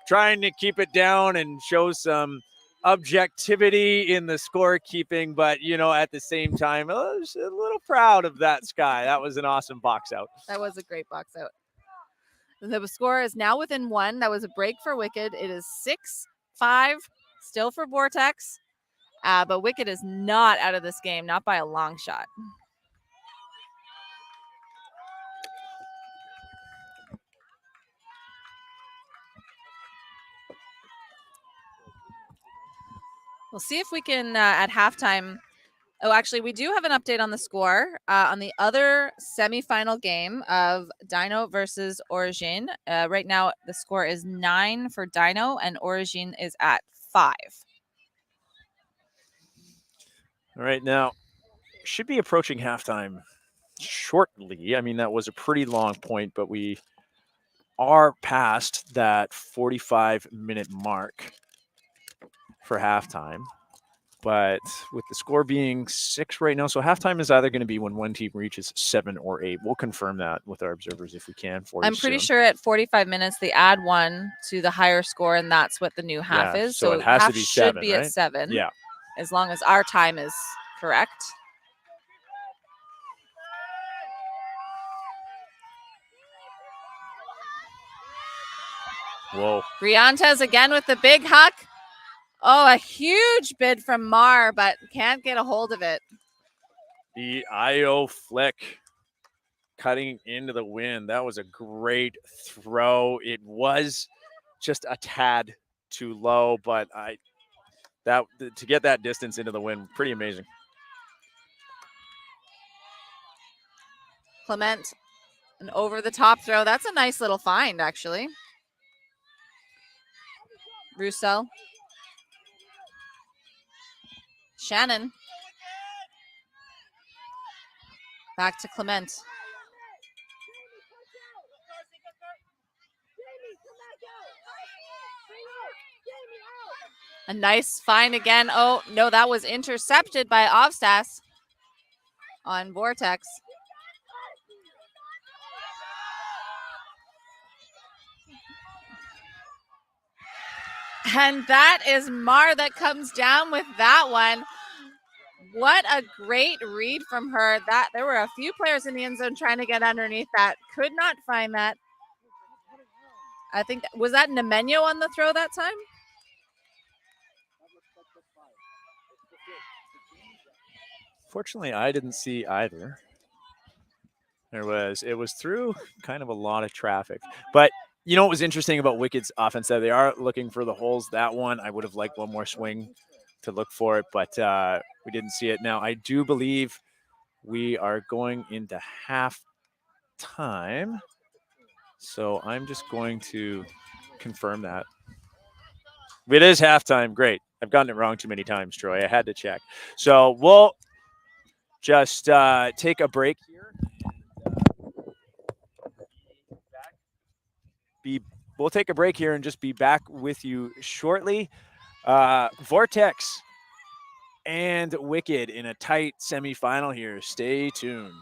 trying to keep it down and show some objectivity in the scorekeeping, but, at the same time, I was a little proud of that sky. That was an awesome box out. That was a great box out. The score is now within 1. That was a break for Wicked. It is 6-5 still for Vortex, but Wicked is not out of this game, not by a long shot. We'll see if we can, at halftime, Oh, actually, we do have an update on the score on the other semifinal game of Dino versus Origin. Right now, the score is 9 for Dino, and Origin is at 5. All right, now should be approaching halftime shortly. I mean, that was a pretty long point, but we are past that 45-minute mark for halftime. But with the score being 6 right now, so halftime is either going to be when one team reaches 7 or 8. We'll confirm that with our observers if we can for you. I'm pretty soon. sure at 45 minutes they add 1 to the higher score, and that's what the new half Yeah, is. so it has half to be should 7, be right? at 7. Yeah. As long as our time is correct. Whoa. Briantes again with the big huck. Oh, a huge bid from Mar, but can't get a hold of it. The IO flick cutting into the wind. That was a great throw. It was just a tad too low, but to get that distance into the wind, pretty amazing. Clement, an over-the-top throw. That's a nice little find, actually. Russo. Shannon. Back to Clement. A nice find again. Oh, no, that was intercepted by Ovstas on Vortex. And that is Mar that comes down with that one. What a great read from her. That there were a few players in the end zone trying to get underneath that. Could not find that. I think, was that Nemeno on the throw that time? Fortunately, I didn't see either. It was through kind of a lot of traffic. But you know what was interesting about Wicked's offense? That they are looking for the holes. That one, I would have liked one more swing to look for it, but we didn't see it. Now, I do believe we are going into halftime. So I'm just going to confirm that. It is halftime. Great. I've gotten it wrong too many times, Troy. I had to check. So we'll just take a break here. We'll take a break here and just be back with you shortly. Vortex and Wicked in a tight semifinal here. Stay tuned.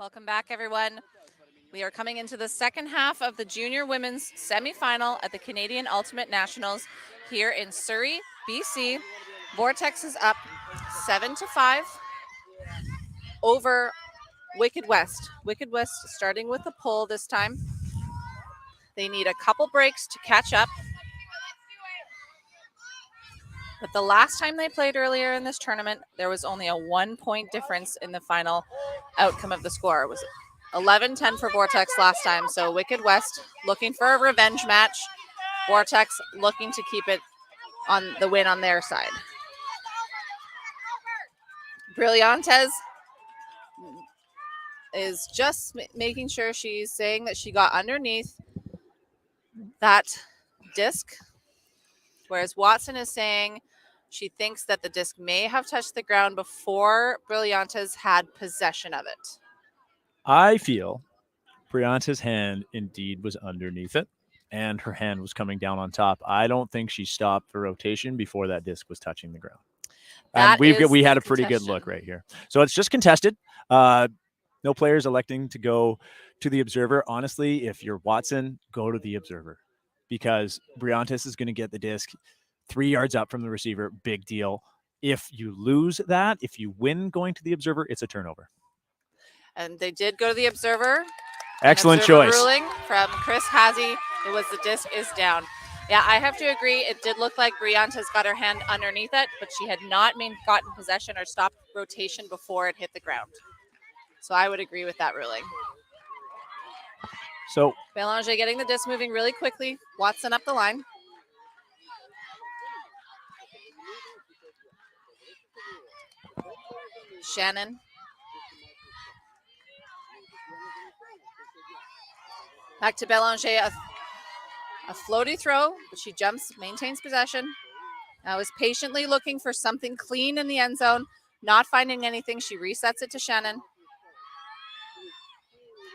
Welcome back, everyone. We are coming into the second half of the junior women's semifinal at the Canadian Ultimate Nationals here in Surrey, BC. Vortex is up 7-5 over Wicked West. Wicked West starting with the pole this time. They need a couple breaks to catch up. But the last time they played earlier in this tournament, there was only a 1-point difference in the final outcome of the score. It was 11-10 for Vortex last time. So Wicked West looking for a revenge match. Vortex looking to keep it on the win on their side. Brillantes is just making sure she's saying that she got underneath that disc, whereas Watson is saying she thinks that the disc may have touched the ground before Brillantes had possession of it. I feel Brianta's hand indeed was underneath it, and her hand was coming down on top. I don't think she stopped for rotation before that disc was touching the ground. And we had a pretty good look right here. So it's just contested. No players electing to go to the observer. Honestly, if you're Watson, go to the observer because Brillantes is going to get the disc 3 yards up from the receiver. Big deal. If you lose that, if you win going to the observer, it's a turnover. And they did go to the observer. Excellent observer choice. Ruling from Chris Hazy. It was the disc is down. Yeah, I have to agree. It did look like Brillantes got her hand underneath it, but she had not gotten possession or stopped rotation before it hit the ground. So I would agree with that ruling. So Belanger getting the disc moving really quickly. Watson up the line. Shannon. Back to Belanger. A floaty throw, but she jumps, maintains possession. Now is patiently looking for something clean in the end zone. Not finding anything. She resets it to Shannon.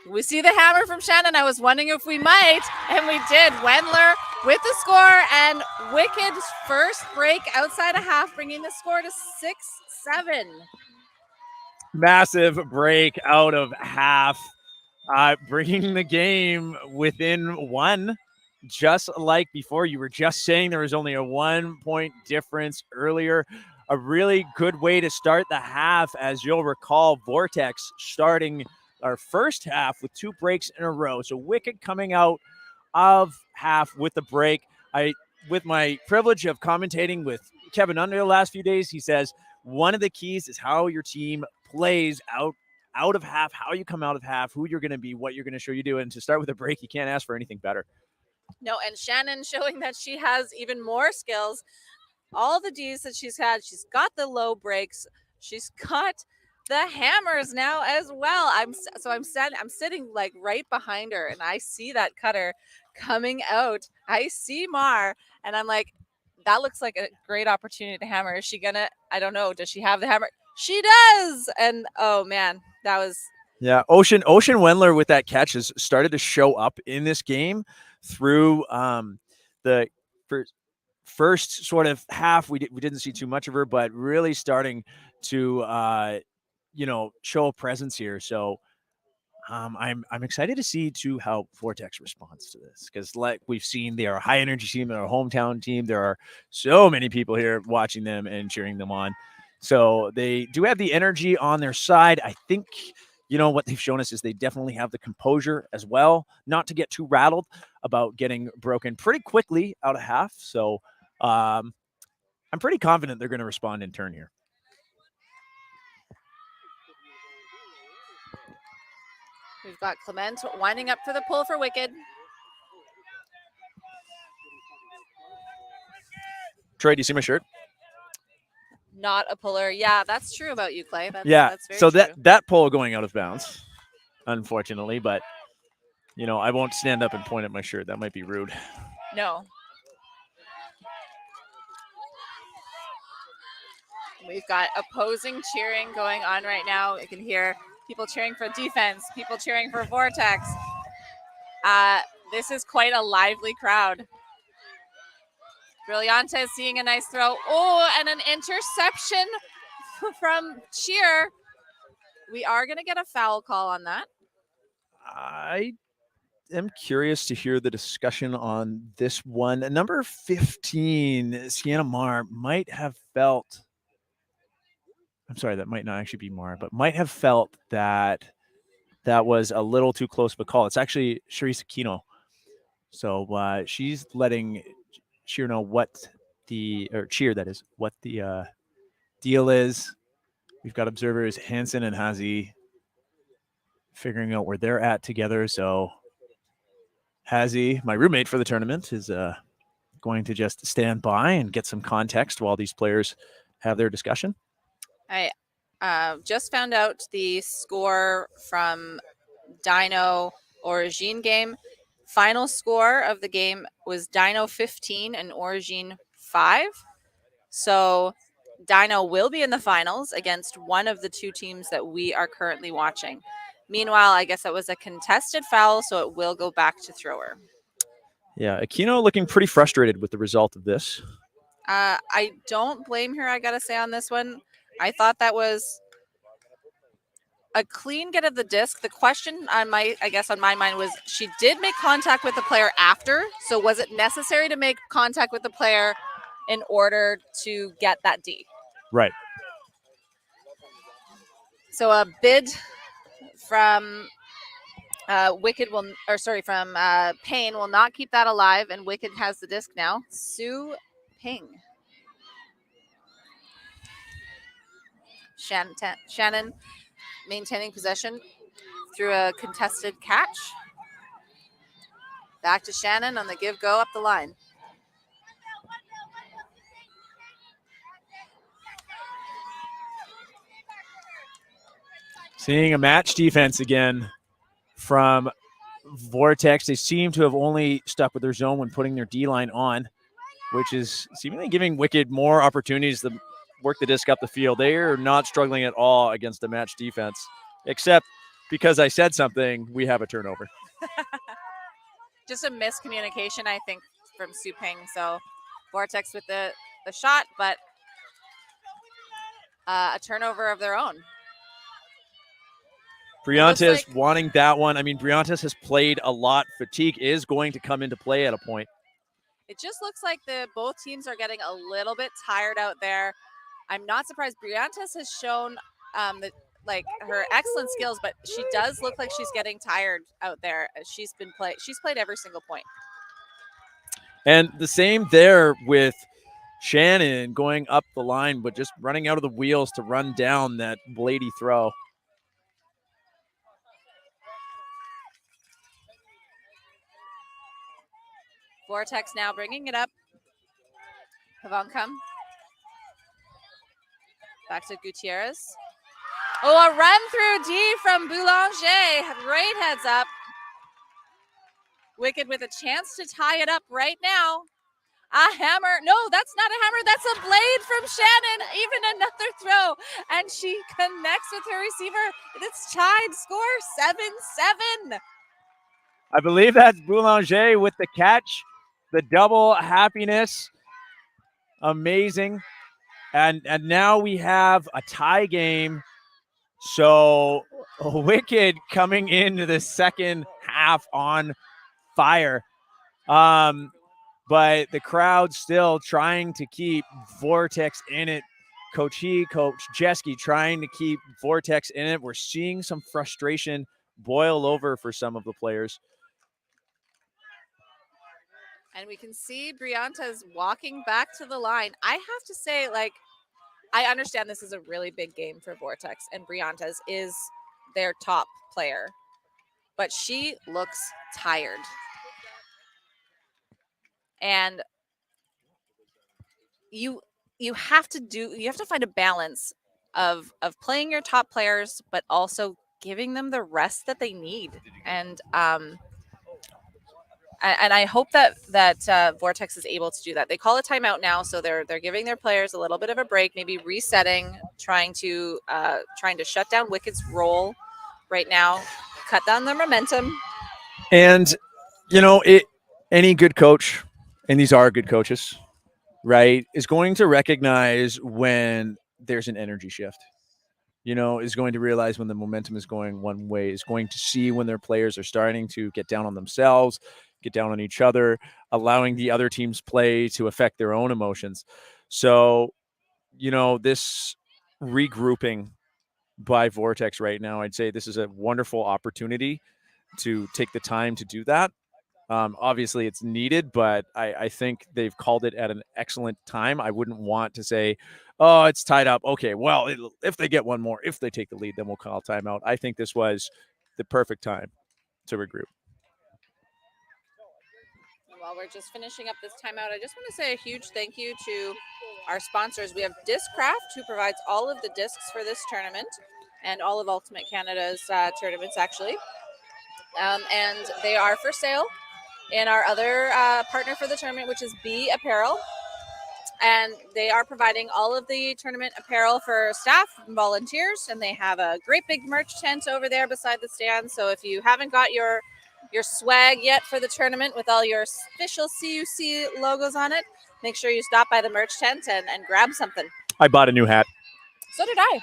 We see the hammer from Shannon. I was wondering if we might, and we did. Wendler with the score, and Wicked's first break outside a half, bringing the score to 6-7. massive break out of half, bringing the game within one. Just like before, you were just saying there was only a 1-point difference earlier. A really good way to start the half, as you'll recall, Vortex starting our first half with 2 breaks in a row. So Wicked coming out of half with the break. With my privilege of commentating with Kevin Under the last few days, he says one of the keys is how your team plays out of half, how you come out of half, who you're going to be, what you're going to show you do. And to start with a break, you can't ask for anything better. No, and Shannon showing that she has even more skills. All the Ds that she's had, she's got the low breaks. She's got the hammers now as well. I'm sitting like right behind her, and I see that cutter coming out. I see Mar, and I'm like, that looks like a great opportunity to hammer. Is she gonna? I don't know. Does she have the hammer? She does. And oh man, that was. Yeah, Ocean Wendler with that catch has started to show up in this game through the first sort of half. We didn't see too much of her, but really starting to show a presence here. So I'm excited to see too how Vortex responds to this, because like we've seen, they are a high energy team, they're a hometown team. There are so many people here watching them and cheering them on. So they do have the energy on their side. I think, what they've shown us is they definitely have the composure as well, not to get too rattled about getting broken pretty quickly out of half. So I'm pretty confident they're going to respond in turn here. We've got Clement winding up for the pull for Wicked. Troy, do you see my shirt? Not a puller. Yeah, that's true about you, Clay. That's very so true. that pull going out of bounds, unfortunately, but I won't stand up and point at my shirt. That might be rude. No. We've got opposing cheering going on right now. You can hear people cheering for defense, people cheering for Vortex. This is quite a lively crowd. Brillantes seeing a nice throw. Oh, and an interception from Cheer. We are going to get a foul call on that. I am curious to hear the discussion on this one. Number 15, Sienna Marr, might have felt, I'm sorry, that might not actually be Marr, but might have felt that that was a little too close of a call. It's actually Charisse Aquino. So she's letting Cheer know what Cheer, that is, what the deal is. We've got observers Hansen and Hazy figuring out where they're at together. So Hazy, my roommate for the tournament, is going to just stand by and get some context while these players have their discussion. I just found out the score from Dino Origine game. Final score of the game was Dino 15 and Origine 5. So Dino will be in the finals against one of the two teams that we are currently watching. Meanwhile, I guess that was a contested foul, so it will go back to thrower. Yeah, Aquino looking pretty frustrated with the result of this. I don't blame her, I got to say, on this one. I thought that was a clean get of the disc. The question on my mind was, she did make contact with the player after. So was it necessary to make contact with the player in order to get that D? Right. So a bid from Payne will not keep that alive, and Wicked has the disc now. Su Ping. Shannon maintaining possession through a contested catch. Back to Shannon on the give go up the line. Seeing a match defense again from Vortex. They seem to have only stuck with their zone when putting their D-line on, which is seemingly giving Wicked more opportunities to work the disc up the field. They are not struggling at all against the match defense, except because I said something, we have a turnover. Just a miscommunication, I think, from Su Ping. So Vortex with the shot, but a turnover of their own. Briantes wanting that one. I mean, Briantes has played a lot. Fatigue is going to come into play at a point. It just looks like both teams are getting a little bit tired out there. I'm not surprised. Briantes has shown her excellent skills, but she does look like she's getting tired out there. She's played every single point. And the same there with Shannon going up the line, but just running out of the wheels to run down that Blady throw. Vortex now bringing it up. Pavankam. Back to Gutierrez. Oh, a run through D from Boulanger. Great heads up. Wicked with a chance to tie it up right now. A hammer. No, that's not a hammer. That's a blade from Shannon. Even another throw. And she connects with her receiver. It's tied score 7-7. I believe that's Boulanger with the catch. The double happiness. Amazing. And now we have a tie game. So Wicked coming into the second half on fire. But the crowd still trying to keep Vortex in it. Coach Jeske trying to keep Vortex in it. We're seeing some frustration boil over for some of the players. And we can see Briantes walking back to the line. I have to say, I understand this is a really big game for Vortex, and Briantes is their top player. But she looks tired. And you have to find a balance of playing your top players, but also giving them the rest that they need. And I hope that Vortex is able to do that. They call a timeout now, so they're giving their players a little bit of a break, maybe resetting, trying to shut down Wicked's role right now, cut down their momentum. And any good coach, and these are good coaches, right, is going to recognize when there's an energy shift. is going to realize when the momentum is going one way, is going to see when their players are starting to get down on themselves, get down on each other, allowing the other team's play to affect their own emotions. So, this regrouping by Vortex right now, I'd say this is a wonderful opportunity to take the time to do that. Obviously, it's needed, but I think they've called it at an excellent time. I wouldn't want to say, oh, it's tied up. Okay, well, if they get one more, if they take the lead, then we'll call timeout. I think this was the perfect time to regroup. While we're just finishing up this timeout, I just want to say a huge thank you to our sponsors. We have Discraft, who provides all of the discs for this tournament and all of Ultimate Canada's tournaments, actually. And they are for sale in our other partner for the tournament, which is B Apparel. And they are providing all of the tournament apparel for staff and volunteers. And they have a great big merch tent over there beside the stand. So if you haven't got your swag yet for the tournament with all your official CUC logos on it, make sure you stop by the merch tent and grab something. I bought a new hat. So did I.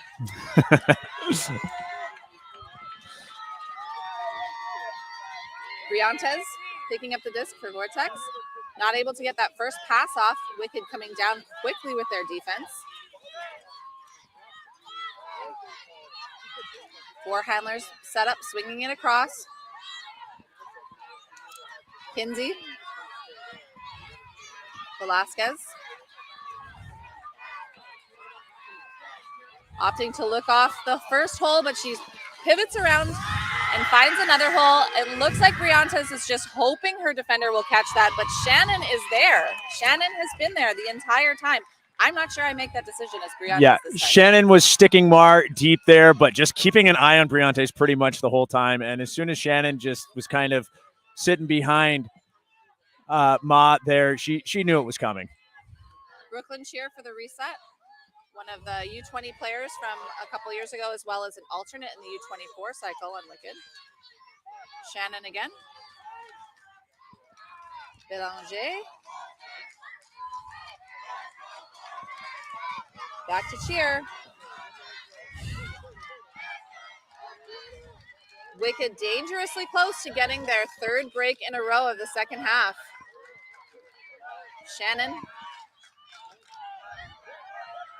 Briantes picking up the disc for Vortex. Not able to get that first pass off. Wicked coming down quickly with their defense. 4 handlers set up, swinging it across. Kinsey. Velasquez. Opting to look off the first hole, but she pivots around and finds another hole. It looks like Briantes is just hoping her defender will catch that, but Shannon is there. Shannon has been there the entire time. I'm not sure I make that decision as Briantes. Yeah, this time. Shannon was sticking more deep there, but just keeping an eye on Briantes pretty much the whole time. And as soon as Shannon just was kind of sitting behind Ma there, she knew it was coming. Brooklyn cheer for the reset. One of the U20 players from a couple years ago, as well as an alternate in the U24 cycle on Wicked. Shannon again. Belanger. Back to cheer. Wicked dangerously close to getting their 3rd break in a row of the second half. Shannon.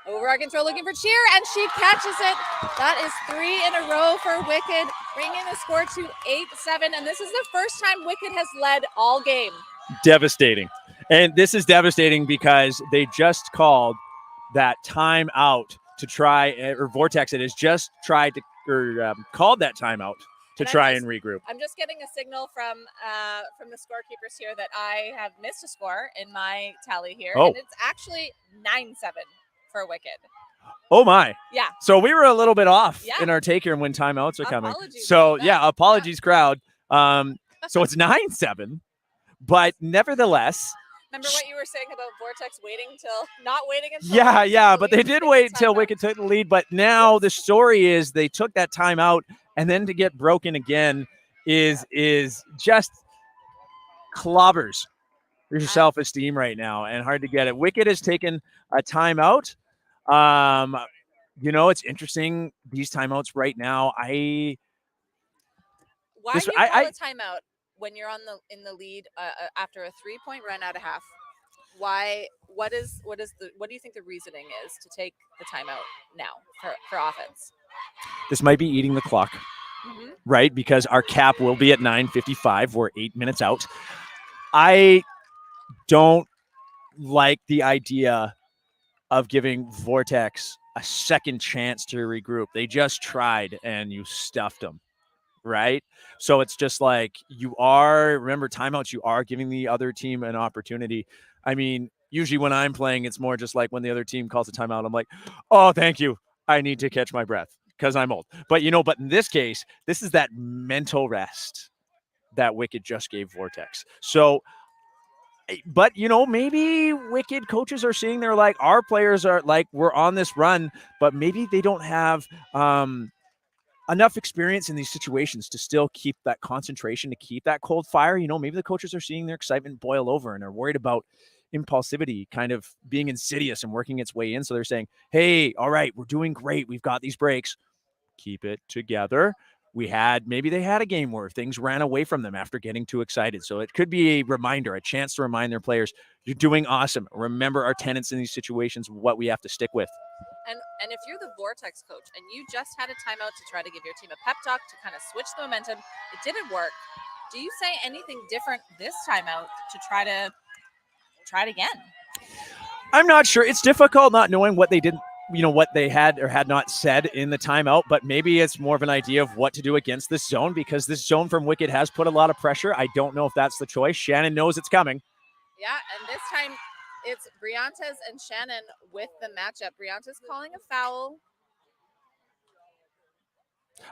Overarching throw looking for cheer, and she catches it. That is 3 in a row for Wicked, bringing the score to 8-7. And this is the first time Wicked has led all game. Devastating. And this is devastating because they just called that timeout to try, or Vortex has just tried to, or called that timeout to try and regroup. I'm just getting a signal from the scorekeepers here that I have missed a score in my tally here. Oh. And it's actually 9-7 for Wicked. Oh my. Yeah. So we were a little bit off Yeah. in our take here when timeouts are coming. Apologies So about yeah, that. apologies crowd. So it's 9-7, but nevertheless. Remember what you were saying about Vortex not waiting until Yeah, but they did wait until Wicked took the lead. But now the story is they took that timeout, and then to get broken again is just clobbers your self-esteem right now, and hard to get it. Wicked has taken a timeout. It's interesting, these timeouts right now. Why do you call a timeout when you're in the lead after a 3-point run out of half? Why? What do you think the reasoning is to take the timeout now for offense? This might be eating the clock, right? Because our cap will be at 9:55. We're 8 minutes out. I don't like the idea of giving Vortex a second chance to regroup. They just tried and you stuffed them, right? So it's just like remember timeouts, you are giving the other team an opportunity. I mean, usually when I'm playing, it's more just like when the other team calls a timeout, I'm like, oh, thank you. I need to catch my breath because I'm old. But in this case, this is that mental rest that Wicked just gave Vortex. So, but maybe Wicked coaches are seeing, they're like, our players are like, we're on this run, but maybe they don't have enough experience in these situations to still keep that concentration, to keep that cold fire. Maybe the coaches are seeing their excitement boil over and are worried about impulsivity kind of being insidious and working its way in. So they're saying, hey, all right, we're doing great. We've got these breaks. keep it together. Maybe they had a game where things ran away from them after getting too excited. So it could be a reminder, a chance to remind their players, you're doing awesome. Remember our tenets in these situations, what we have to stick with. And if you're the Vortex coach and you just had a timeout to try to give your team a pep talk to kind of switch the momentum, it didn't work. Do you say anything different this timeout to try it again? I'm not sure. It's difficult not knowing what they didn't, what they had or had not said in the timeout, but maybe it's more of an idea of what to do against this zone, because this zone from Wicked has put a lot of pressure. I don't know if that's the choice. Shannon knows it's coming. Yeah, and this time it's Briantes and Shannon with the matchup. Briantes calling a foul.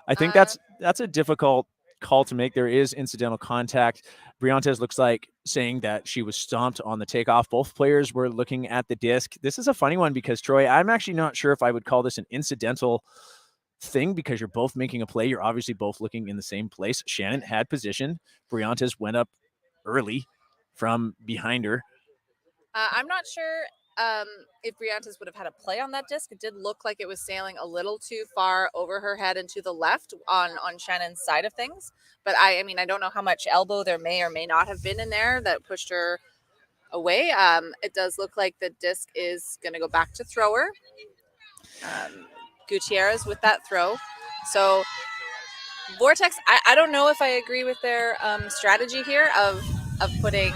I think that's a difficult call to make. There is incidental contact. Briantes looks like saying that she was stomped on the takeoff. Both players were looking at the disc. This is a funny one because, Troy, I'm actually not sure if I would call this an incidental thing, because you're both making a play. You're obviously both looking in the same place. Shannon had position. Briantes went up early from behind her. I'm not sure if Briantes would have had a play on that disc. It did look like it was sailing a little too far over her head and to the left on Shannon's side of things. But I mean, I don't know how much elbow there may or may not have been in there that pushed her away. It does look like the disc is going to go back to thrower. Gutierrez with that throw. So Vortex, I don't know if I agree with their strategy here of putting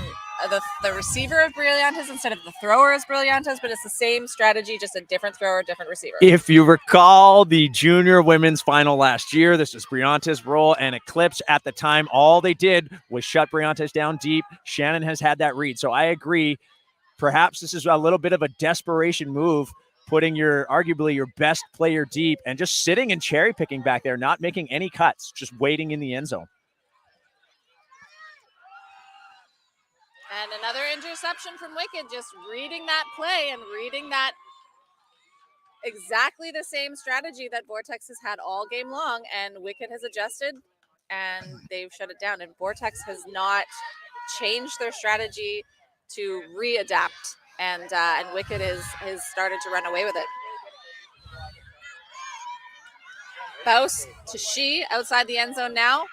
the receiver of Brillantes instead of the thrower as Brillantes, but it's the same strategy, just a different thrower, different receiver. If you recall the junior women's final last year, this is Brillantes' role, and Eclipse at the time, all they did was shut Brillantes down deep. Shannon has had that read. So I agree. Perhaps this is a little bit of a desperation move, putting arguably your best player deep and just sitting and cherry picking back there, not making any cuts, just waiting in the end zone. And another interception from Wicked, just reading that play and reading that exactly the same strategy that Vortex has had all game long, and Wicked has adjusted and they've shut it down. And Vortex has not changed their strategy to readapt, and Wicked has started to run away with it. Bouse to She outside the end zone now.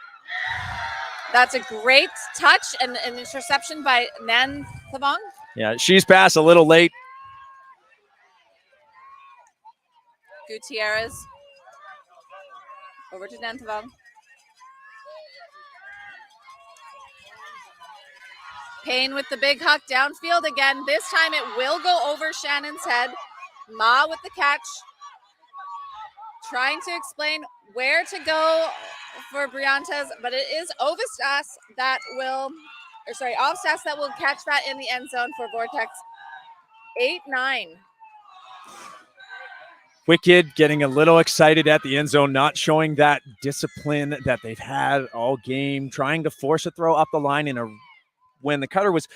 That's a great touch and an interception by Nan Thavong. Yeah, she's passed a little late. Gutierrez over to Nan Thavong. Payne with the big huck downfield again. This time it will go over Shannon's head. Ma with the catch. Trying to explain where to go for Brillantes, but it is Ovstas that will catch that in the end zone for Vortex. 8-9. Wicked getting a little excited at the end zone, not showing that discipline that they've had all game, trying to force a throw up the line when the cutter was,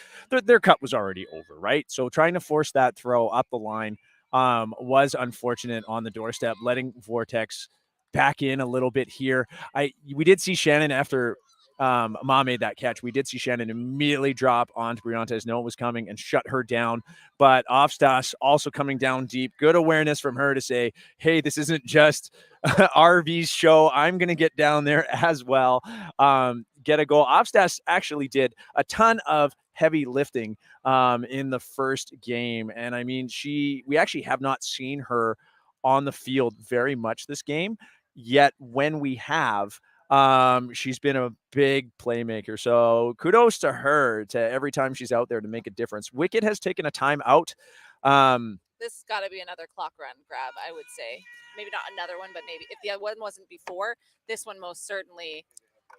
their cut was already over, right? So trying to force that throw up the line was unfortunate on the doorstep, letting Vortex back in a little bit here. We did see Shannon after Ma made that catch. We did see Shannon immediately drop onto Brillantes, know it was coming, and shut her down. But Ovstas also coming down deep. Good awareness from her to say, hey, this isn't just RV's show. I'm going to get down there as well. Get a goal. Ovstas actually did a ton of heavy lifting in the first game. And I mean, we actually have not seen her on the field very much this game. Yet when we have, she's been a big playmaker. So kudos to her, to every time she's out there to make a difference. Wicked has taken a time out. This has got to be another clock run grab, I would say. Maybe not another one, but maybe if the other one wasn't before, this one most certainly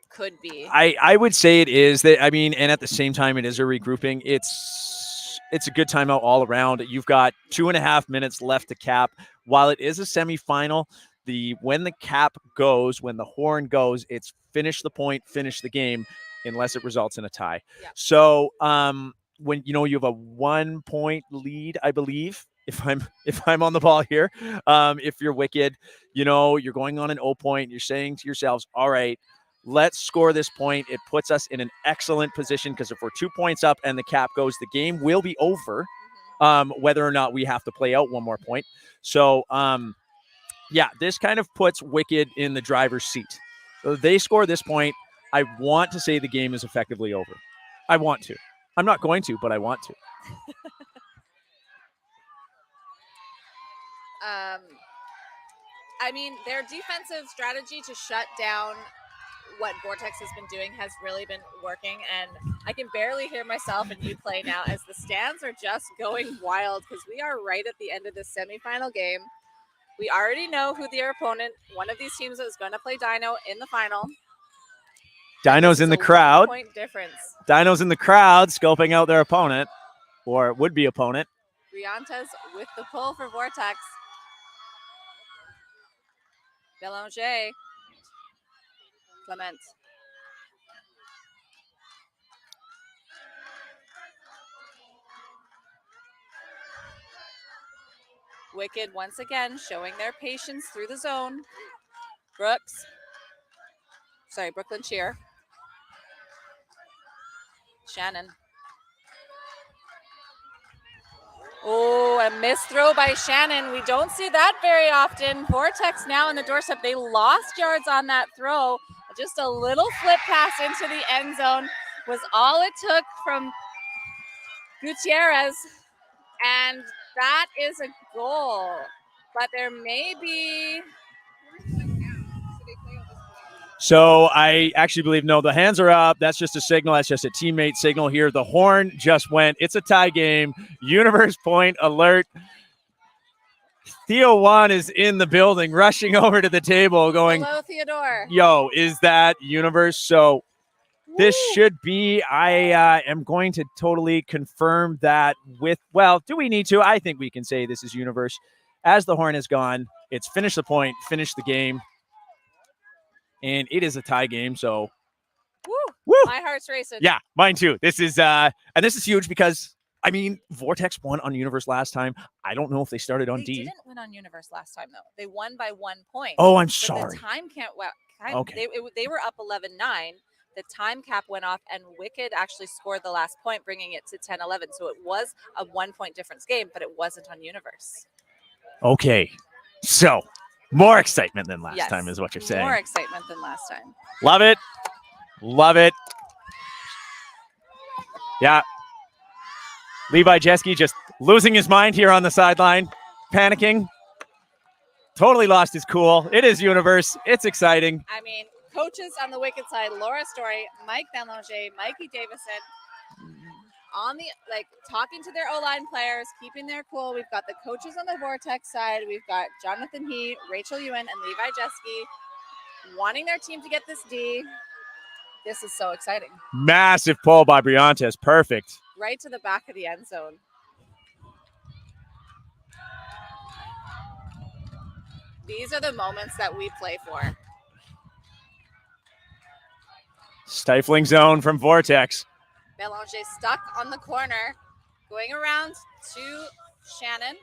could be. I would say it is. And at the same time, it is a regrouping. It's a good timeout all around. You've got 2.5 minutes left to cap. While it is a semifinal, when the cap goes, when the horn goes, it's finish the point, finish the game, unless it results in a tie. Yeah. So when you have a 1-point lead, I believe, if I'm on the ball here, if you're Wicked, you're going on an 0 point, you're saying to yourselves, all right, let's score this point. It puts us in an excellent position, because if we're 2 points up and the cap goes, the game will be over, whether or not we have to play out one more point. So yeah, this kind of puts Wicked in the driver's seat. So they score this point. I want to say the game is effectively over. I want to. I'm not going to, but I want to. I mean, their defensive strategy to shut down what Vortex has been doing has really been working, and I can barely hear myself and you play now as the stands are just going wild because we are right at the end of this semifinal game. We already know who their opponent, one of these teams is going to play Dino in the final. Dino's in the crowd. 1 point difference. Dino's in the crowd scoping out their opponent or would-be opponent. Briantes with the pull for Vortex. Belanger. Clement. Wicked once again showing their patience through the zone. Brooklyn Cheer. Shannon. Oh, a missed throw by Shannon. We don't see that very often. Vortex now on the doorstep. They lost yards on that throw. Just a little flip pass into the end zone was all it took from Gutierrez. And that is a goal. But there may be... So I actually believe, no, the hands are up. That's just a signal. That's just a teammate signal here. The horn just went. It's a tie game. Universe point alert. Theo Juan is in the building, rushing over to the table going, hello, Theodore. Yo, is that Universe? So this should be, I am going to totally confirm that with, well, do we need to? I think we can say this is Universe. As the horn is gone, it's finish the point, finish the game. And it is a tie game, so Woo! My heart's racing. Yeah, mine too. This is and this is huge because I mean Vortex won on Universe last time. I don't know if they started on They D. didn't win on Universe last time though. They won by 1 point. Oh, I'm But sorry. the time can't. Okay. They were up 11-9. The time cap went off, and Wicked actually scored the last point, bringing it to 10-11. So it was a 1 point difference game, but it wasn't on Universe. Okay, so more excitement than last Yes, time is what you're saying. More excitement than last time. Love it. Love it. Yeah. Levi Jeske just losing his mind here on the sideline, panicking. Totally lost his cool. It is Universe. It's exciting. I mean, coaches on the Wicked side, Laura Story, Mike Belanger, Mikey Davison, on the talking to their O-line players, keeping their cool. We've got the coaches on the Vortex side. We've got Jonathan He, Rachel Ewan, and Levi Jeske wanting their team to get this D. This is so exciting. Massive pull by Briantes. Perfect. Right to the back of the end zone. These are the moments that we play for. Stifling zone from Vortex. Belanger stuck on the corner, going around to Shannon.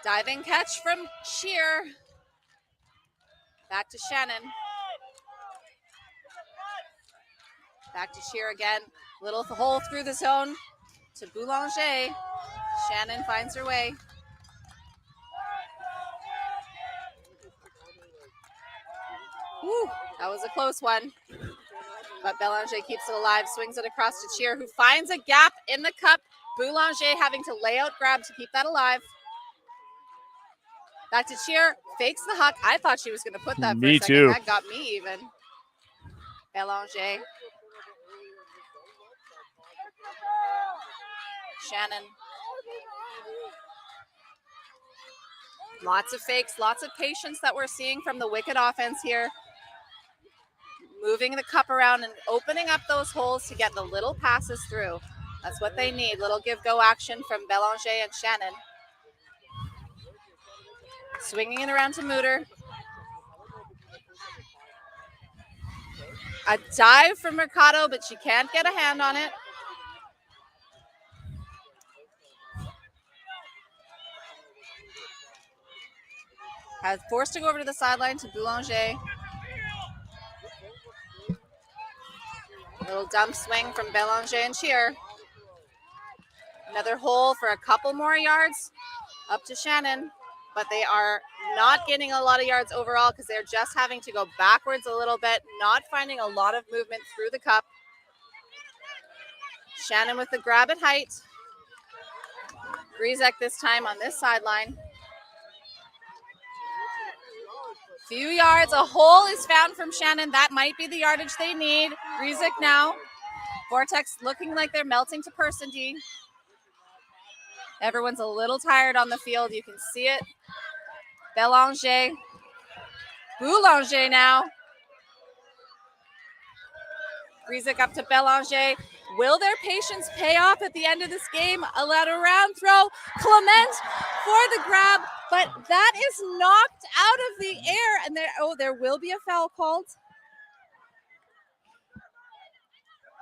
Diving catch from Cheer. Back to Shannon. Back to Cheer again. Little hole through the zone to Boulanger. Shannon finds her way. Woo, that was a close one. But Belanger keeps it alive, swings it across to Cheer, who finds a gap in the cup. Boulanger having to lay out grab to keep that alive. Back to Cheer, fakes the huck. I thought she was going to put that for a second. Too. That got me even. Belanger. Shannon. Lots of fakes, lots of patience that we're seeing from the Wicked offense here. Moving the cup around and opening up those holes to get the little passes through. That's what they need. Little give-go action from Belanger and Shannon. Swinging it around to Mutter. A dive from Mercado, but she can't get a hand on it. Has forced to go over to the sideline to Boulanger. A little dump swing from Belanger and Cheer. Another hole for a couple more yards up to Shannon, but they are not getting a lot of yards overall because they're just having to go backwards a little bit, not finding a lot of movement through the cup. Shannon with the grab at height. Grizek this time on this sideline. Few yards, a hole is found from Shannon. That might be the yardage they need. Grizek now. Vortex looking like they're melting to Persondy. Everyone's a little tired on the field. You can see it. Belanger. Boulanger now. Grizek up to Belanger. Will their patience pay off at the end of this game? Allowed a round throw. Clement for the grab, but that is knocked out of the air. And there will be a foul called.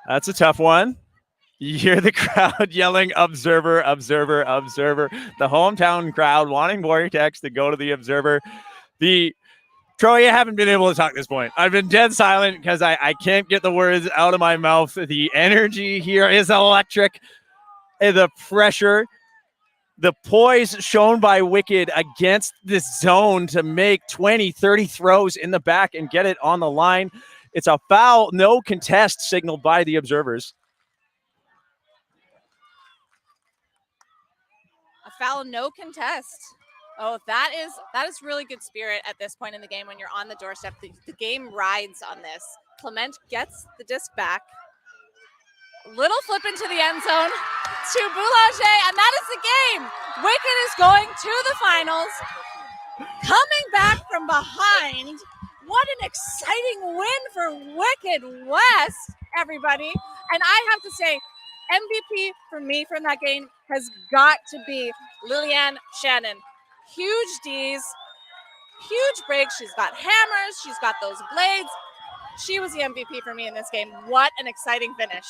That's a tough one. You hear the crowd yelling, observer, observer, observer. The hometown crowd wanting Vortex to go to the observer. Troy, I haven't been able to talk at this point. I've been dead silent because I can't get the words out of my mouth. The energy here is electric. The pressure, the poise shown by Wicked against this zone to make 20, 30 throws in the back and get it on the line. It's a foul, no contest signaled by the observers. A foul, no contest. Oh, that is really good spirit at this point in the game when you're on the doorstep. The game rides on this. Clement gets the disc back. Little flip into the end zone to Boulanger, and that is the game. Wicked is going to the finals. Coming back from behind. What an exciting win for Wicked West, everybody. And I have to say, MVP for me from that game has got to be Lillian Shannon. Huge D's, huge breaks. She's got hammers. She's got those blades. She was the MVP for me in this game. What an exciting finish.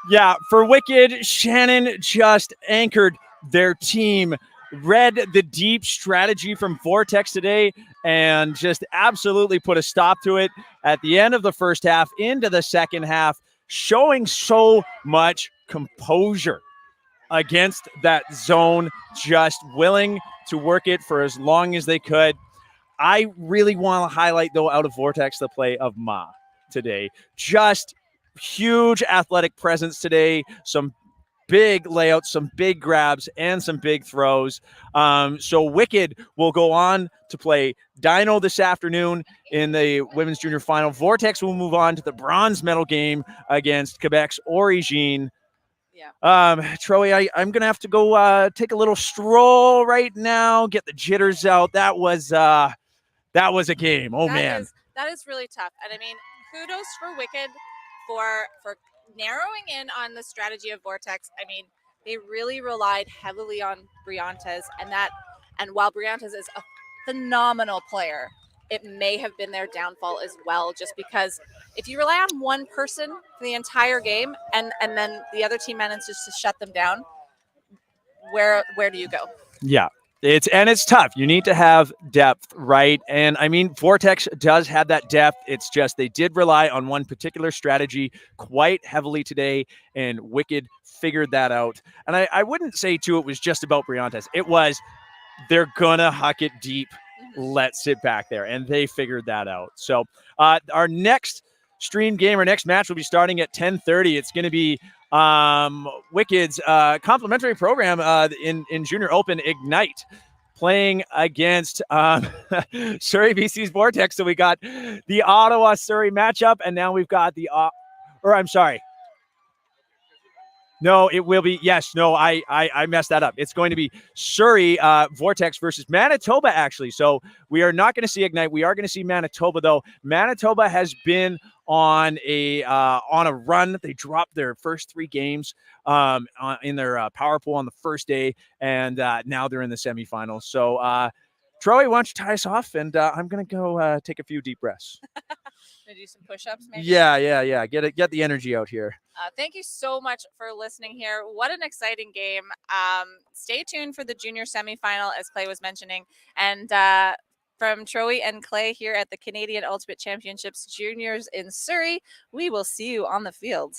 Yeah, for Wicked, Shannon just anchored their team, read the deep strategy from Vortex today, and just absolutely put a stop to it at the end of the first half into the second half, showing so much composure against that zone, just willing to work it for as long as they could. I really want to highlight, though, out of Vortex, the play of Ma today. Just huge athletic presence today, some big layouts, some big grabs, and some big throws. So Wicked will go on to play Dino this afternoon in the women's junior final. Vortex will move on to the bronze medal game against Quebec's Origine. Yeah. Troy, I'm gonna have to go take a little stroll right now, get the jitters out. That was a game. That is really tough. And I mean, kudos for Wicked for narrowing in on the strategy of Vortex. I mean, they really relied heavily on Briantes, and while Briantes is a phenomenal player, it may have been their downfall as well, just because if you rely on one person for the entire game and then the other team manages to shut them down, where do you go? Yeah. It's tough. You need to have depth, right? And I mean, Vortex does have that depth. It's just they did rely on one particular strategy quite heavily today, and Wicked figured that out. And I wouldn't say, too, it was just about Briantes. It was they're going to huck it deep. Let's sit back there. And they figured that out. So our next stream game, our next match will be starting at 10:30. It's going to be Wicked's complimentary program in Junior Open Ignite, playing against Surrey BC's Vortex. So we got the Ottawa Surrey matchup, and now we've got No, it will be. Yes, no, I messed that up. It's going to be Surrey Vortex versus Manitoba, actually. So we are not going to see Ignite. We are going to see Manitoba, though. Manitoba has been on a run. They dropped their first 3 games in their power pool on the first day, and now they're in the semifinals. So, Troy, why don't you tie us off? And I'm going to go take a few deep breaths. Gonna do some push-ups, maybe? Yeah. Get the energy out here. Thank you so much for listening here. What an exciting game. Stay tuned for the junior semifinal, as Clay was mentioning. And from Troy and Clay here at the Canadian Ultimate Championships Juniors in Surrey, we will see you on the field.